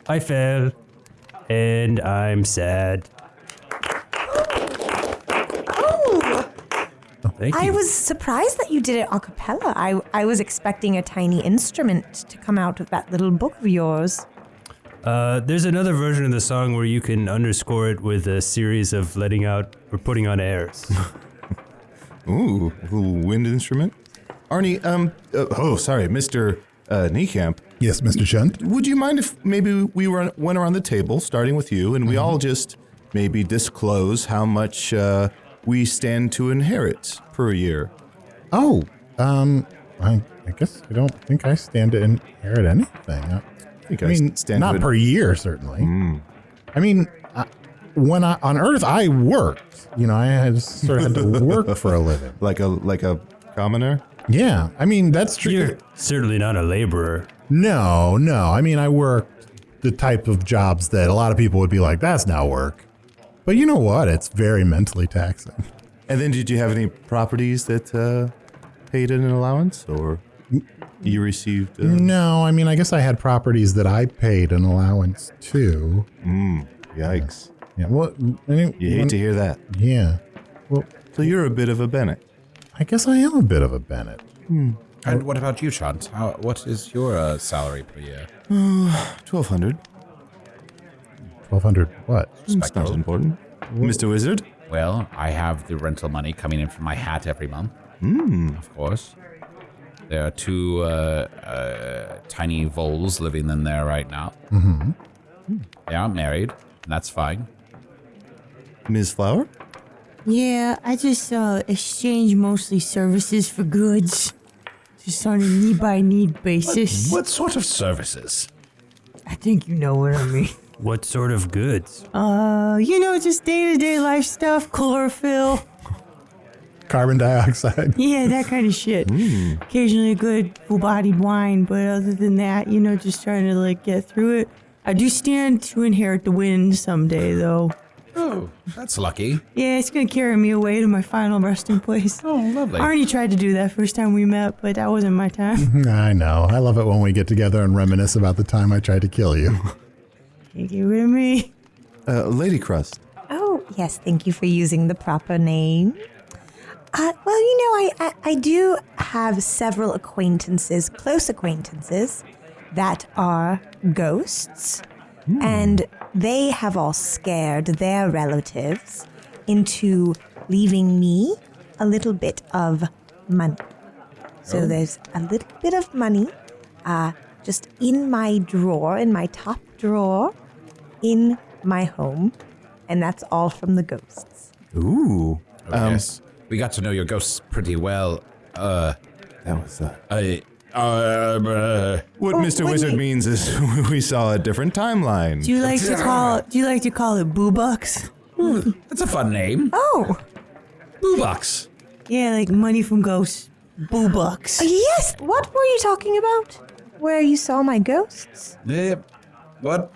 I fell, and I'm sad. Oh, Thank I you. was surprised that you did it a cappella. I was expecting a tiny instrument to come out of that little book of yours. There's another version of the song where you can underscore it with a series of letting out or putting on airs. Ooh, a little wind instrument. Arnie, sorry, Mr. Niekamp. Yes, Mr. Chunt. Would you mind if maybe we went around the table, starting with you, and we all just maybe disclose how much we stand to inherit per year? Oh, I guess I don't think I stand to inherit anything. I mean, not per year, certainly. I mean, when on Earth, I worked. I had to work for a living. Like a commoner? Yeah, I mean, that's true. You're certainly not a laborer. No. I mean, I worked the type of jobs that a lot of people would be like, that's not work. But you know what? It's very mentally taxing. And then did you have any properties that paid an allowance, or you received? No, I mean, I guess I had properties that I paid an allowance to. Yikes. Yeah, well, You hate to hear that. Yeah. Well, So you're a bit of a Bennett. I guess I am a bit of a Bennett. And what about you, Chunt? What is your salary per year? 1,200. 1,200 what? That's not important. Mr. Wizard? Well, I have the rental money coming in from my hat every month. Of course. There are 2 tiny voles living in there right now. They aren't married, and that's fine. Ms. Flower? Yeah, I just exchange mostly services for goods. Just on a need-by-need basis. What sort of services? I think you know what I mean. What sort of goods? Just day-to-day life stuff, chlorophyll. Carbon dioxide. Yeah, that kind of shit. Occasionally a good full-bodied wine, but other than that, just trying to, get through it. I do stand to inherit the wind someday, though. Oh, that's lucky. Yeah, it's gonna carry me away to my final resting place. Oh, lovely. Arnie tried to do that first time we met, but that wasn't my time. I know. I love it when we get together and reminisce about the time I tried to kill you. Can't get rid of me. Lady Crust. Oh, yes, thank you for using the proper name. I do have several acquaintances, close acquaintances, that are ghosts. And they have all scared their relatives into leaving me a little bit of money. So there's a little bit of money just in my drawer, in my top drawer, in my home. And that's all from the ghosts. Ooh. Yes. We got to know your ghosts pretty well. That was... what Mr. Wizard means is we saw a different timeline. Do you like to call it boo bucks? That's a fun name. Oh, Boo Bucks. Yeah, like money from ghosts. Boo bucks. yes. What were you talking about? Where you saw my ghosts? What?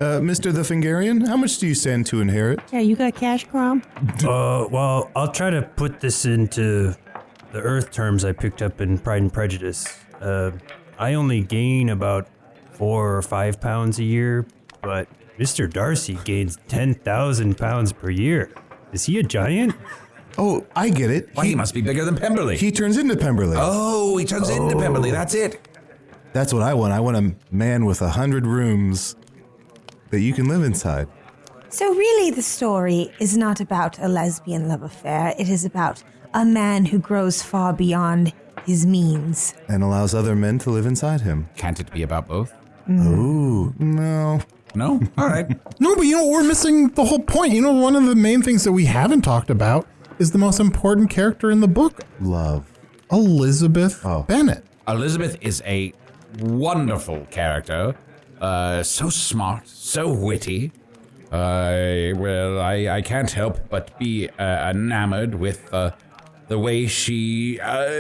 Mr. the Fingarian, how much do you stand to inherit? Yeah, you got cash, Krom? Well, I'll try to put this into the Earth terms I picked up in Pride and Prejudice. I only gain about 4 or 5 pounds a year, but Mr. Darcy gains 10,000 pounds per year. Is he a giant? Oh, I get it. Why, he must be bigger than Pemberley. He turns into Pemberley. Oh, he turns into Pemberley. That's it. That's what I want. I want a man with 100 rooms that you can live inside. So really the story is not about a lesbian love affair. It is about a man who grows far beyond his means. And allows other men to live inside him. Can't it be about both? Ooh, no. No? All right. No, but we're missing the whole point. One of the main things that we haven't talked about is the most important character in the book. Love. Elizabeth Bennet. Elizabeth is a wonderful character. So smart, so witty. I can't help but be enamored with the way she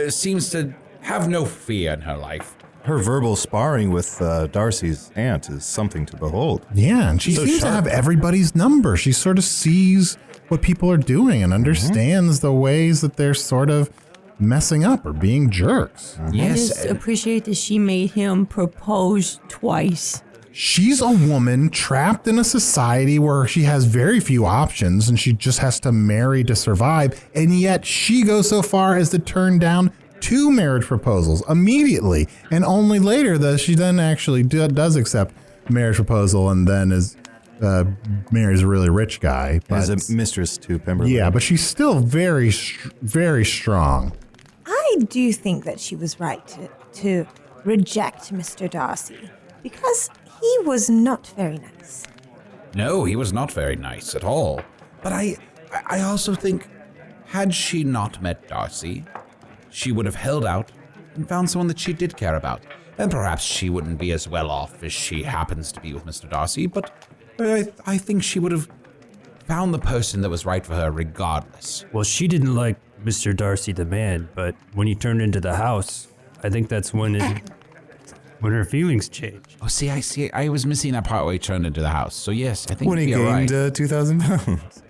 seems to have no fear in her life. Her verbal sparring with Darcy's aunt is something to behold. Yeah, and she seems to have everybody's number. She sort of sees what people are doing and understands the ways that they're sort of messing up or being jerks. Yes. I just appreciate that she made him propose twice. She's a woman trapped in a society where she has very few options and she just has to marry to survive. And yet she goes so far as to turn down 2 marriage proposals immediately. And only later that she then actually does accept marriage proposal and then marries a really rich guy. As a mistress to Pemberley. Yeah, but she's still very, very strong. I do think that she was right to reject Mr. Darcy because he was not very nice. No, he was not very nice at all. But I also think, had she not met Darcy, she would have held out and found someone that she did care about. And perhaps she wouldn't be as well off as she happens to be with Mr. Darcy, but I think she would have found the person that was right for her regardless. Well, she didn't like Mr. Darcy the man, but when he turned into the house, I think that's when her feelings changed. Oh, see. I was missing that part where he turned into the house. So yes, I think When he you're right. gained 2,000 pounds.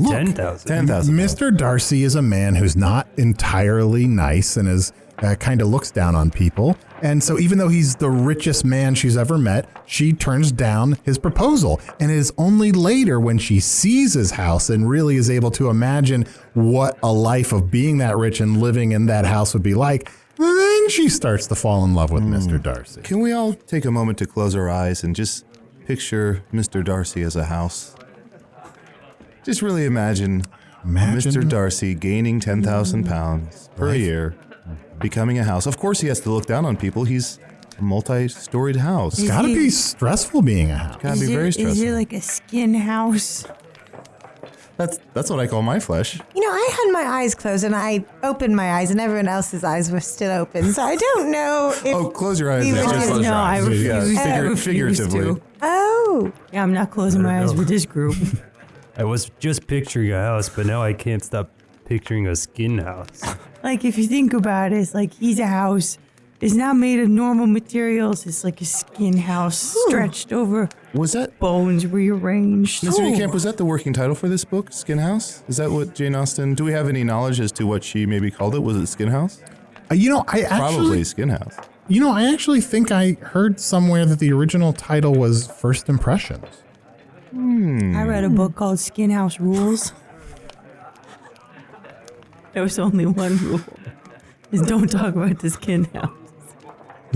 10,000. 10,000. Mr. Darcy is a man who's not entirely nice and is kind of looks down on people. And so even though he's the richest man she's ever met, she turns down his proposal. And it is only later when she sees his house and really is able to imagine what a life of being that rich and living in that house would be like, then she starts to fall in love with Mr. Darcy. Can we all take a moment to close our eyes and just picture Mr. Darcy as a house? Just really imagine Mr. Darcy gaining 10,000 pounds per year, becoming a house. Of course, he has to look down on people. He's a multi-storied house. It's got to be stressful being a house. Gotta be very stressful. Is it like a skin house? That's what I call my flesh. You know, I had my eyes closed and I opened my eyes and everyone else's eyes were still open. So I don't know if... Oh, close your eyes. We were Just just- close your No, I eyes. refuse. Yeah, I refuse figuratively. to. Oh. Yeah, I'm not closing my eyes with this group. I was just picturing a house, but now I can't stop picturing a skin house. Like, if you think about it, it's like he's a house. It's not made of normal materials. It's like a skin house stretched over Was that, bones rearranged. Mr. Niekamp, was that the working title for this book, Skin House? Is that what Jane Austen, do we have any knowledge as to what she maybe called it? Was it Skin House? I Probably Skin House. I actually think I heard somewhere that the original title was First Impressions. I read a book called Skin House Rules. There was only one rule. Is don't talk about the skin house.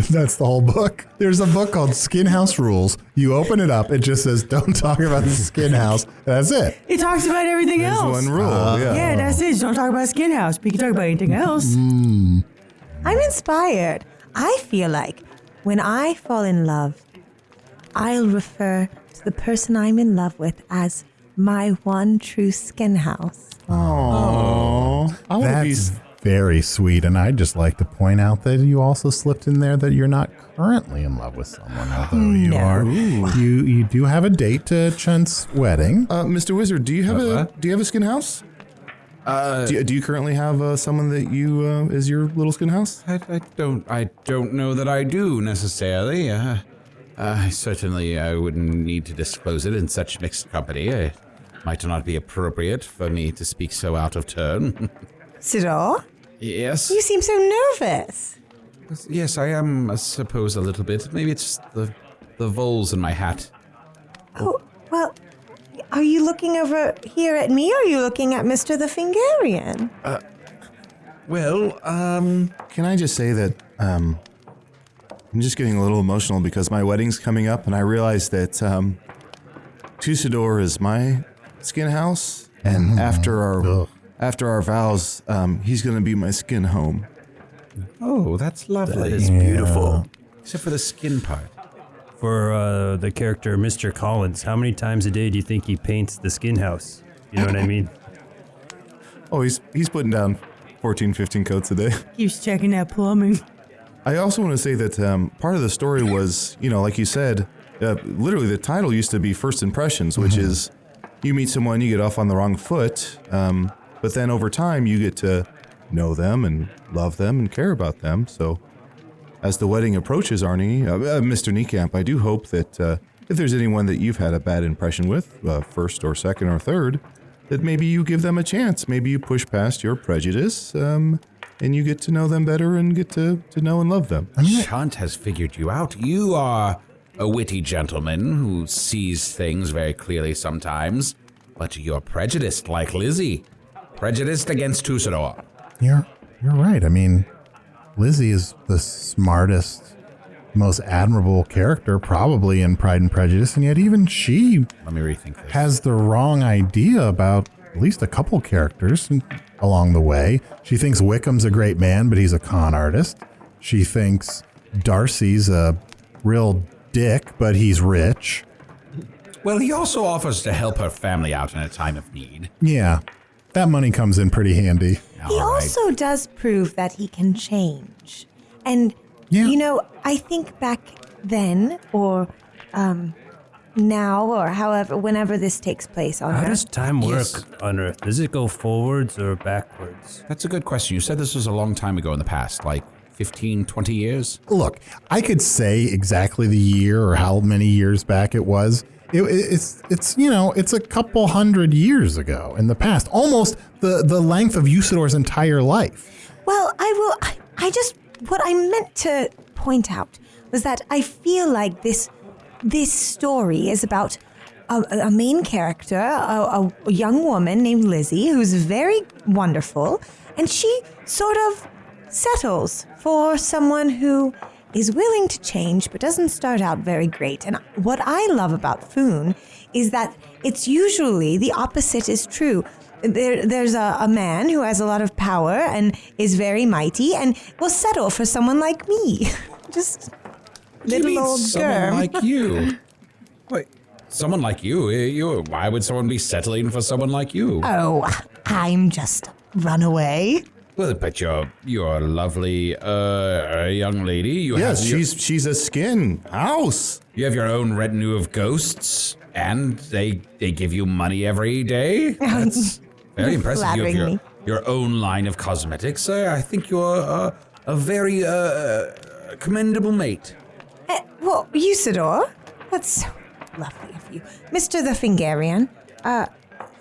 That's the whole book. There's a book called Skin House Rules. You open it up, it just says, don't talk about the skin house. That's it. It talks about everything There's else. one rule, Yeah, that's it. Just don't talk about skin house. But you can talk about anything else. I'm inspired. I feel like when I fall in love, I'll refer to the person I'm in love with as my one true skin house. Aww. I want to be... That's very sweet. And I'd just like to point out that you also slipped in there that you're not currently in love with someone, although you are. You do have a date to Chunt's wedding. Mr. Wizard, do you have a skin house? Do you currently have someone that you is your little skin house? I don't know that I do necessarily. Certainly I wouldn't need to disclose it in such mixed company. It might not be appropriate for me to speak so out of turn. Usidore, Yes? you seem so nervous. Yes, I am, I suppose, a little bit. Maybe it's the voles in my hat. Oh, well, are you looking over here at me or are you looking at Mr. the Fingarian? Can I just say that I'm just getting a little emotional because my wedding's coming up and I realize that Usidore is my skin house, and after our vows, he's going to be my skin home. Oh, that's lovely. That is beautiful. Except for the skin part. For the character Mr. Collins, how many times a day do you think he paints the skin house? You know what I mean? Oh, he's putting down 14, 15 coats a day. Keeps checking that plumbing. I also want to say that part of the story was, like you said, literally the title used to be First Impressions, which is you meet someone, you get off on the wrong foot, but then over time you get to know them and love them and care about them. So as the wedding approaches, Arnie, Mr. Niekamp, I do hope that if there's anyone that you've had a bad impression with, first or second or third, that maybe you give them a chance. Maybe you push past your prejudice and you get to know them better and get to know and love them. Chunt has figured you out. You are a witty gentleman who sees things very clearly sometimes, but you're prejudiced like Lizzie. Prejudiced against Usidore. You're right. I mean, Lizzie is the smartest, most admirable character probably in Pride and Prejudice, and yet even she Let me rethink this. has the wrong idea about at least a couple characters along the way. She thinks Wickham's a great man, but he's a con artist. She thinks Darcy's a real dick, but he's rich. Well, he also offers to help her family out in a time of need. Yeah, that money comes in pretty handy. He also does prove that he can change. And, I think back then, or now, or however, whenever this takes place on Earth. How does time work on Earth? Does it go forwards or backwards? That's a good question. You said this was a long time ago in the past, like 15, 20 years? Look, I could say exactly the year or how many years back it was. It's a couple hundred years ago in the past, almost the length of Usidore's entire life. Well, what I meant to point out was that I feel like this story is about a main character, a young woman named Lizzie, who's very wonderful, and she sort of settles for someone who is willing to change but doesn't start out very great. And what I love about Foon is that it's usually the opposite is true. There's a man who has a lot of power and is very mighty and will settle for someone like me. Just little old someone Germ. like you? Wait, someone like you? Why would someone be settling for someone like you? Oh, I'm just a runaway. Well, but you're a lovely young lady. Yes, she's a skin house. You have your own retinue of ghosts, and they give you money every day. That's very impressive. You have your own line of cosmetics. I think you're a very commendable mate. Well, Usidore, that's so lovely of you. Mr. the Fingarian,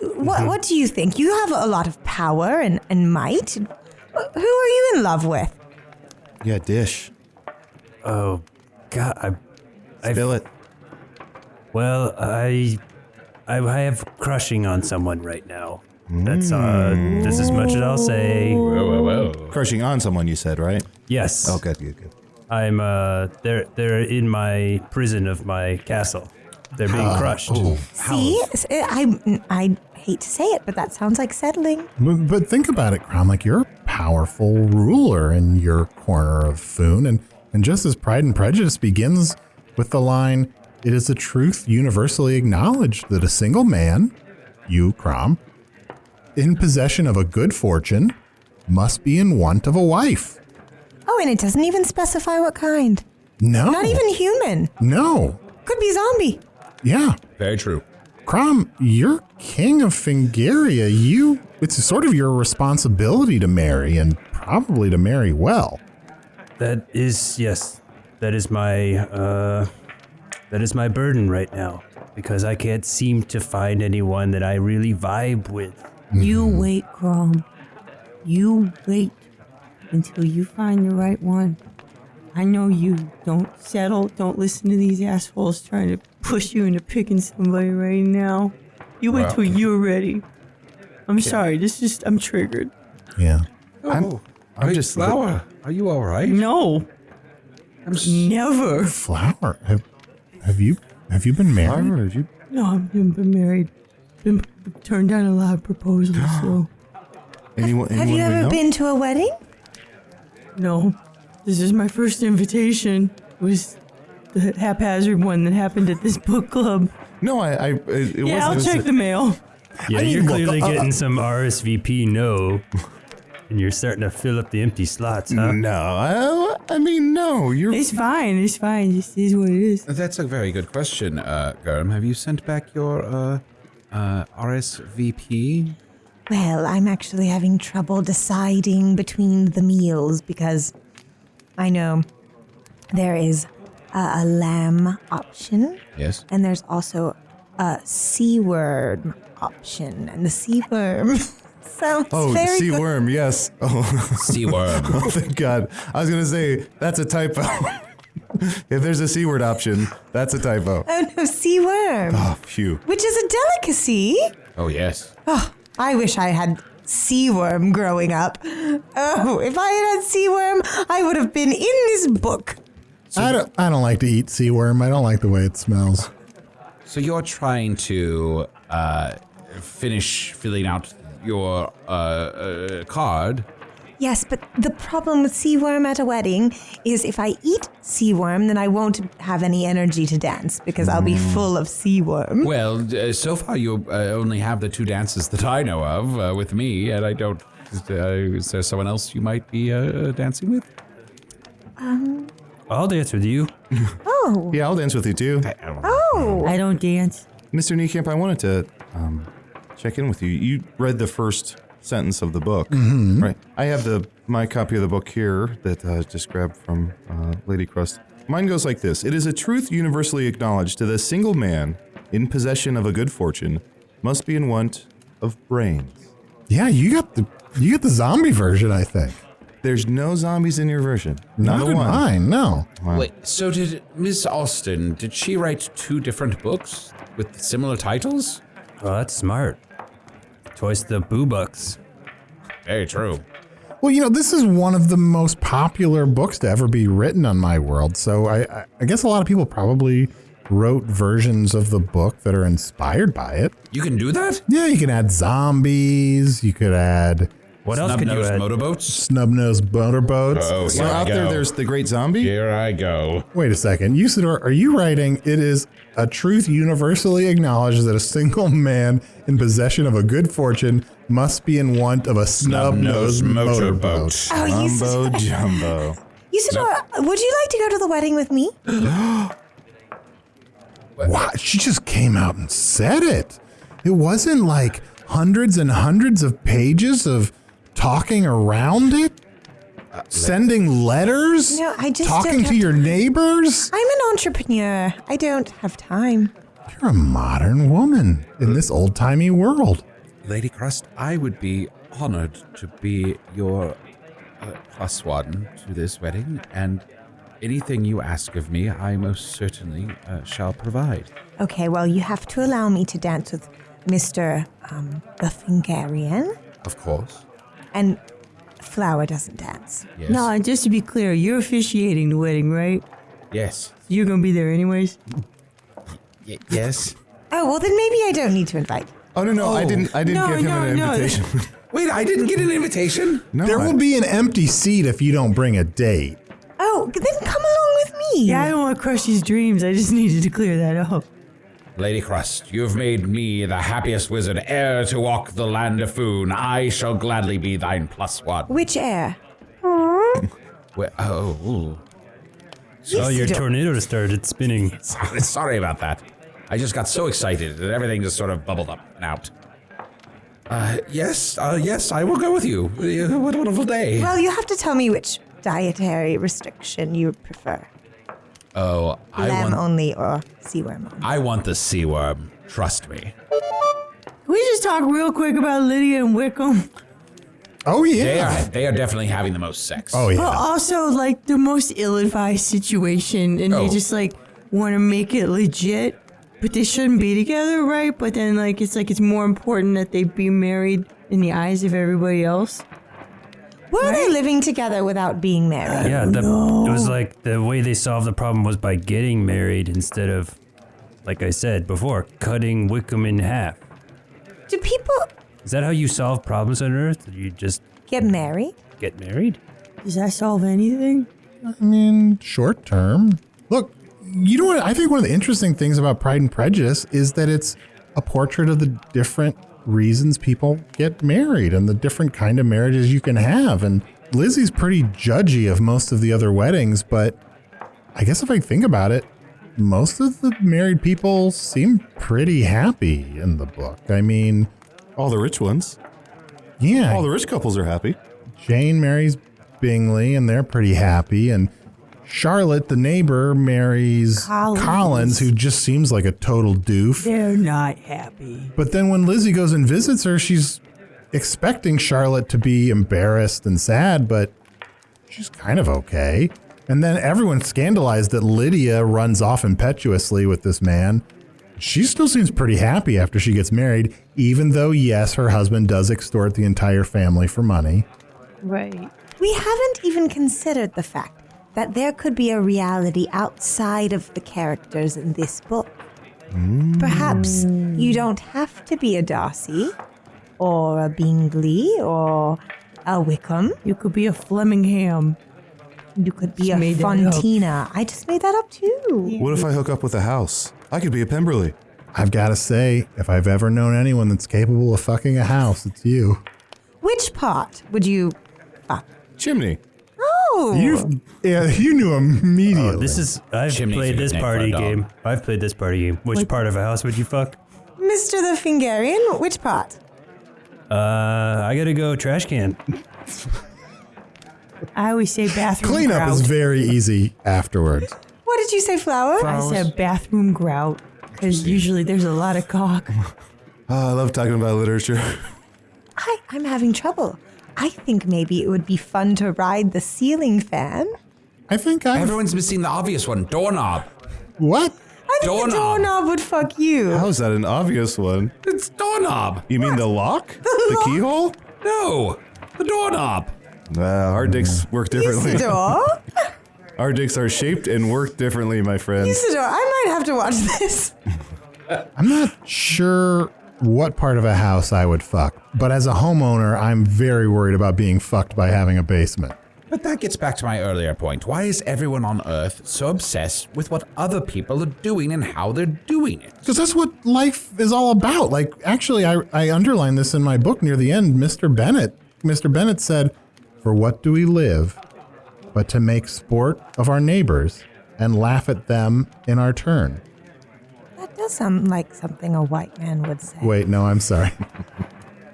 what do you think? You have a lot of power and might. Who are you in love with? Yeah, dish. Oh, God. Spill it. Well, I have crushing on someone right now. That's as much as I'll say. Whoa. Crushing on someone, you said, right? Yes. Oh, good. I'm they're in my prison of my castle. They're being crushed. See, I hate to say it, but that sounds like settling. But think about it, Krom. Like, you're a powerful ruler in your corner of Foon, and just as Pride and Prejudice begins with the line, "It is a truth universally acknowledged that a single man, you, Krom, in possession of a good fortune, must be in want of a wife." Oh, and it doesn't even specify what kind. No. Not even human. No. Could be zombie. Yeah. Very true. Krom, you're king of Fingaria. It's sort of your responsibility to marry, and probably to marry well. That is my burden right now, because I can't seem to find anyone that I really vibe with. You wait, Krom. You wait until you find the right one. I know you. Don't settle. Don't listen to these assholes trying to push you into picking somebody right now. You wait till you're ready. I'm sorry. I'm triggered. Yeah. I'm just Flower. Are you all right? No. Never. Flower, have you been married? No, I've been married. Been turned down a lot of proposals, so. Anyone Have you ever been to a wedding? No. This is my first invitation. It was the haphazard one that happened at this book club. No, it wasn't. Yeah, I'll check the mail. Yeah, you're clearly getting some RSVP no, and you're starting to fill up the empty slots, huh? No, I mean, no. It's fine. It just is what it is. That's a very good question, Germ. Have you sent back your RSVP? Well, I'm actually having trouble deciding between the meals because I know there is a lamb option. Yes. And there's also a sea worm option. And the sea worm sounds very sea good. worm, yes. Oh, Sea worm. oh, thank God. I was going to say, that's a typo. If there's a sea word option, that's a typo. Oh, no, sea worm. Oh, phew. Which is a delicacy. Oh, yes. Oh, I wish I had sea worm growing up. Oh, if I had sea worm, I would have been in this book. I don't like to eat sea worm. I don't like the way it smells. So you're trying to finish filling out your card. Yes, but the problem with seaworm at a wedding is if I eat seaworm, then I won't have any energy to dance because I'll be full of seaworm. Well, so far you only have the 2 dances that I know of with me, and I don't... is there someone else you might be dancing with? I'll dance with you. Oh. Yeah, I'll dance with you too. Oh. I don't dance. Mr. Niekamp, I wanted to check in with you. You read the first sentence of the book, right? I have my copy of the book here that I just grabbed from Lady Crust. Mine goes like this. It is a truth universally acknowledged that a single man in possession of a good fortune must be in want of brains. Yeah, you got the zombie version, I think. There's no zombies in your version. Not in mine, no. Wow. Wait, so did Miss Austen, did she write 2 different books with similar titles? Oh, that's smart. Twice the boo bucks. Very true. Well, this is one of the most popular books to ever be written on my world, so I guess a lot of people probably wrote versions of the book that are inspired by it. You can do that? Yeah, you can add zombies, you could add... What else could you add? Motorboats? Snub-nosed motorboats. Oh, So here I out there, go. there's the Great Zombie? Here I go. Wait a second. Usidore, are you writing, it is a truth universally acknowledged that a single man in possession of a good fortune must be in want of a snub-nosed motorboat? Oh, Mumbo jumbo. Usidore, would you like to go to the wedding with me? Wow, she just came out and said it. It wasn't like hundreds and hundreds of pages of talking around it? Sending letters? No, I just talking don't to have your neighbors? I'm an entrepreneur. I don't have time. You're a modern woman in this old-timey world. Lady Crust, I would be honored to be your +1 to this wedding, and anything you ask of me, I most certainly shall provide. Okay, well, you have to allow me to dance with Mr. The Fingarian. Of course. And Flower doesn't dance. Yes. No, and just to be clear, you're officiating the wedding, right? Yes. You're gonna be there anyways. Yes. Oh, well, then maybe I don't need to invite. Oh, no, I didn't give him an invitation. Wait, I didn't get an invitation? No, There will be an empty seat if you don't bring a date. Oh, then come along with me. Yeah, I don't want to crush his dreams. I just needed to clear that up. Lady Crust, you've made me the happiest wizard e'er to walk the land of Foon. I shall gladly be thine +1. Which air? Well, oh, Oh, your tornado started spinning. sorry about that. I just got so excited that everything just sort of bubbled up and out. Yes, I will go with you. What a wonderful day. Well, you have to tell me which dietary restriction you prefer. Oh, Lamb only or seaworm only? I want the sea worm. Trust me. Can we just talk real quick about Lydia and Wickham? Oh, yeah. They are definitely having the most sex. Oh, yeah. But also, like, the most ill-advised situation, and they just, like, want to make it legit, but they shouldn't be together, right? But then, like, it's more important that they be married in the eyes of everybody else. Were they living together without being married? Yeah, it was like the way they solved the problem was by getting married instead of, like I said before, cutting Wickham in half. Do people Is that how you solve problems on Earth? You just get married? get married? Does that solve anything? I mean, short term. Look, you know what? I think one of the interesting things about Pride and Prejudice is that it's a portrait of the different reasons people get married and the different kind of marriages you can have. And Lizzie's pretty judgy of most of the other weddings, but I guess if I think about it, most of the married people seem pretty happy in the book. I mean, All the rich ones. yeah. All the rich couples are happy. Jane marries Bingley, and they're pretty happy. And Charlotte, the neighbor, marries Collins, who just seems like a total doof. They're not happy. But then when Lizzie goes and visits her, she's expecting Charlotte to be embarrassed and sad, but she's kind of okay. And then everyone's scandalized that Lydia runs off impetuously with this man. She still seems pretty happy after she gets married, even though, yes, her husband does extort the entire family for money. Right. We haven't even considered the fact that there could be a reality outside of the characters in this book. Perhaps you don't have to be a Darcy or a Bingley or a Wickham. You could be a Flemingham. You could be Just a made that Fontina. I just made that up too. What if I hook up with a house? I could be a Pemberley. I've got to say, if I've ever known anyone that's capable of fucking a house, it's you. Which part would you fuck? Chimney. Oh. You knew immediately. I've Chimney's played a this good name for party a dog. game. I've played this party game. Which part of a house would you fuck? Mr. the Fingarian, which part? I gotta go trash can. I always say bathroom Cleanup grout. is very easy afterwards. What did you say, Flower? I said bathroom grout because usually there's a lot of cock. Oh, I love talking about literature. I'm having trouble. I think maybe it would be fun to ride the ceiling fan. I think Everyone's missing the obvious one. Doorknob. What? I think the Doorknob. doorknob would fuck you. How is that an obvious one? It's doorknob. You mean the lock? The keyhole? No, the doorknob. Our dicks work differently. Usidore? Our dicks are shaped and work differently, my friends. Usidore, I might have to watch this. I'm not sure what part of a house I would fuck, but as a homeowner, I'm very worried about being fucked by having a basement. But that gets back to my earlier point. Why is everyone on Earth so obsessed with what other people are doing and how they're doing it? Because that's what life is all about. Like, actually, I underlined this in my book near the end. Mr. Bennett said, "For what do we live but to make sport of our neighbors and laugh at them in our turn?" That does sound like something a white man would say. Wait, no, I'm sorry.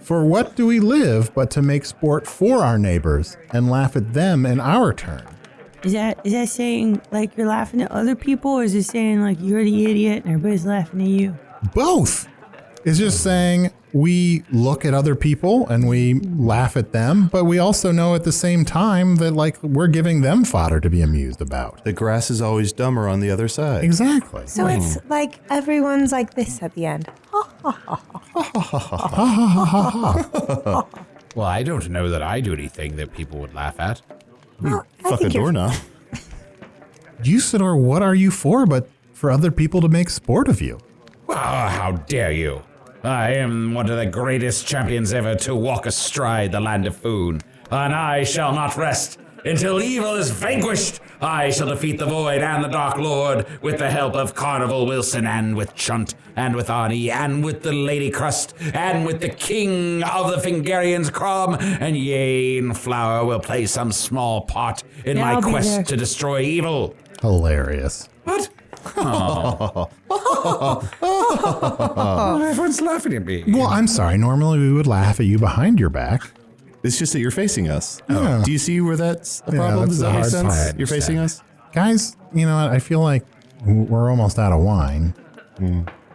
For what do we live but to make sport for our neighbors and laugh at them in our turn? Is that saying like you're laughing at other people, or is it saying like you're the idiot and everybody's laughing at you? Both. It's just saying we look at other people and we laugh at them, but we also know at the same time that like we're giving them fodder to be amused about. The grass is always dumber on the other side. Exactly. So it's like everyone's like this at the end. Well, I don't know that I do anything that people would laugh at. Well, I Fuck a think you're- doorknob. Usidore, what are you for but for other people to make sport of you? Ah, how dare you! I am one of the greatest champions ever to walk astride the land of Foon, and I shall not rest until evil is vanquished. I shall defeat the Void and the Dark Lord with the help of Carnival Wilson and with Chunt and with Arnie and with the Lady Crust and with the King of the Fingarians, Krom, and Yane Flower will play some small part in Yeah, my I'll be quest there. to destroy evil. Hilarious. What? Oh. Everyone's laughing at me. Well, I'm sorry. Normally we would laugh at you behind your back. It's just that you're facing us. Yeah. Do you see where that's a Yeah, problem? that's Does the that make hard sense? part. You're facing us? Guys, you know what? I feel like we're almost out of wine.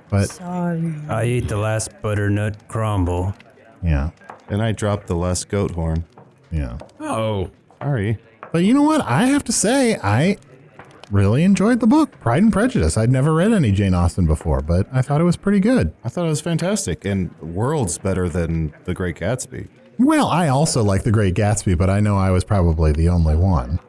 But Sorry. I ate the last butternut crumble. yeah, And I dropped the last goat horn. yeah. Oh. Sorry. But you know what? I have to say, I really enjoyed the book, Pride and Prejudice. I'd never read any Jane Austen before, but I thought it was pretty good. I thought it was fantastic and worlds better than The Great Gatsby. Well, I also like The Great Gatsby, but I know I was probably the only one.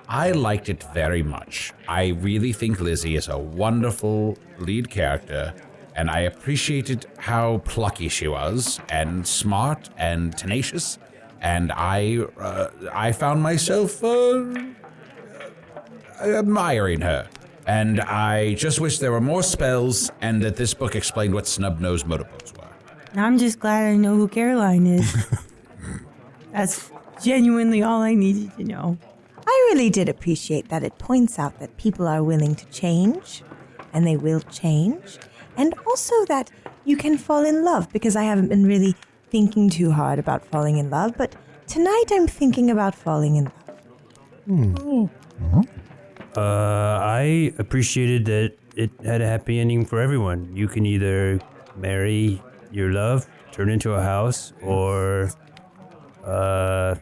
I liked it very much. I really think Lizzie is a wonderful lead character, and I appreciated how plucky she was, and smart, and tenacious, and I found myself admiring her. And I just wish there were more spells, and that this book explained what snub-nosed motorboats were. I'm just glad I know who Caroline is. That's genuinely all I needed to know. I really did appreciate that it points out that people are willing to change, and they will change, and also that you can fall in love, because I haven't been really thinking too hard about falling in love, but tonight I'm thinking about falling in love. I appreciated that it had a happy ending for everyone. You can either marry your love, turn into a house, or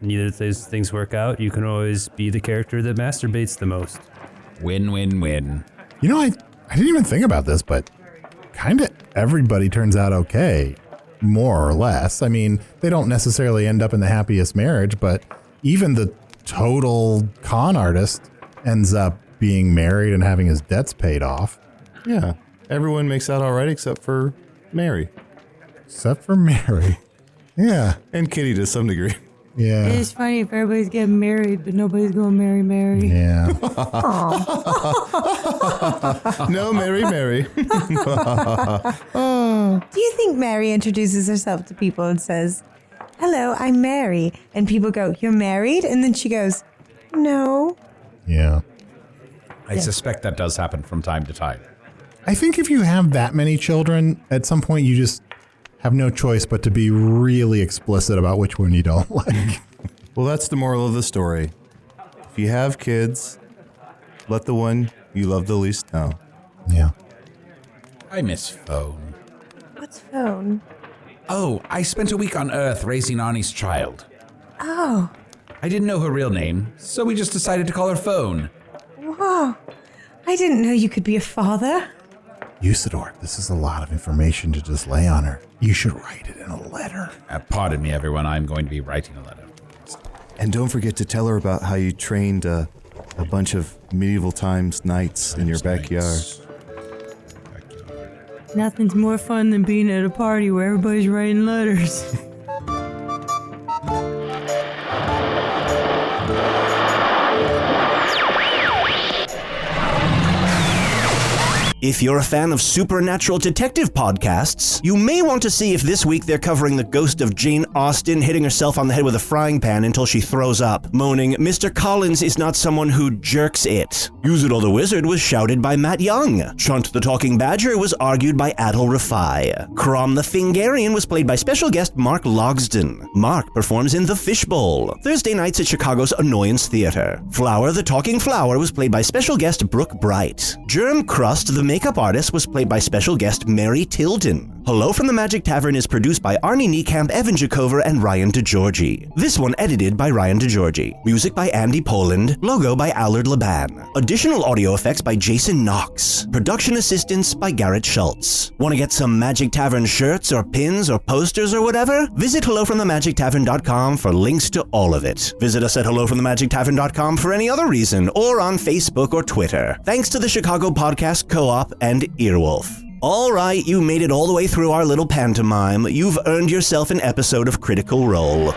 neither of those things work out. You can always be the character that masturbates the most. Win, win, win. You know, I didn't even think about this, but kind of everybody turns out okay, more or less. I mean, they don't necessarily end up in the happiest marriage, but even the total con artist ends up being married and having his debts paid off. Yeah. Everyone makes out all right except for Mary. Except for Mary. Yeah. And Kitty to some degree. Yeah. It's funny if everybody's getting married, but nobody's going to marry Mary. Yeah. No, Mary. Do you think Mary introduces herself to people and says, "Hello, I'm Mary," and people go, "You're married?" And then she goes, "No." Yeah. I suspect that does happen from time to time. I think if you have that many children, at some point you just have no choice but to be really explicit about which one you don't like. Well, that's the moral of the story. If you have kids, let the one you love the least know. Yeah. I miss phone. What's phone? Oh, I spent a week on Earth raising Arnie's child. Oh, I didn't know her real name, so we just decided to call her Phone. whoa. I didn't know you could be a father. Usidore, this is a lot of information to just lay on her. You should write it in a letter. Pardon me, everyone. I'm going to be writing a letter. And don't forget to tell her about how you trained a bunch of medieval times knights in your backyard. Nothing's more fun than being at a party where everybody's writing letters. If you're a fan of supernatural detective podcasts, you may want to see if this week they're covering the ghost of Jane Austen hitting herself on the head with a frying pan until she throws up, moaning, "Mr. Collins is not someone who jerks it." Usidore the Wizard was shouted by Matt Young. Chunt the Talking Badger was argued by Adal Rifai. Krom the Fingarian was played by special guest Mark Logsdon. Mark performs in The Fishbowl, Thursday nights at Chicago's Annoyance Theater. Flower the Talking Flower was played by special guest Brooke Breit. Germ Crust the makeup artist was played by special guest Mary Tilden. Hello from the Magic Tavern is produced by Arnie, Niekamp, Evan Jacover, and Ryan DiGiorgi. This one edited by Ryan DiGiorgi. Music by Andy Poland. Logo by Allard Laban. Additional audio effects by Jason Knox. Production assistance by Garrett Schultz. Want to get some Magic Tavern shirts or pins or posters or whatever? Visit hellofromthemagictavern.com for links to all of it. Visit us at hellofromthemagictavern.com for any other reason, or on Facebook or Twitter. Thanks to the Chicago Podcast Co-op and Earwolf. All right, you made it all the way through our little pantomime. You've earned yourself an episode of Critical Role.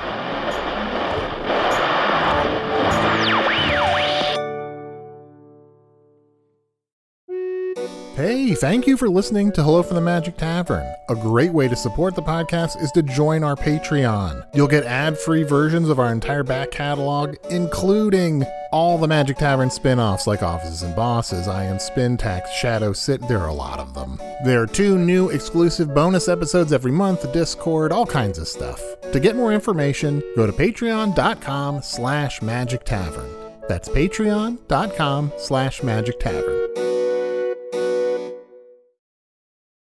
Hey, thank you for listening to Hello from the Magic Tavern. A great way to support the podcast is to join our Patreon. You'll get ad-free versions of our entire back catalog, including all the Magic Tavern spin-offs like Offices and Bosses, Ion Spintax, Shadow Sit. There are a lot of them. There are 2 new exclusive bonus episodes every month, Discord, all kinds of stuff. To get more information, go to patreon.com/Magic Tavern. That's patreon.com/Magic Tavern.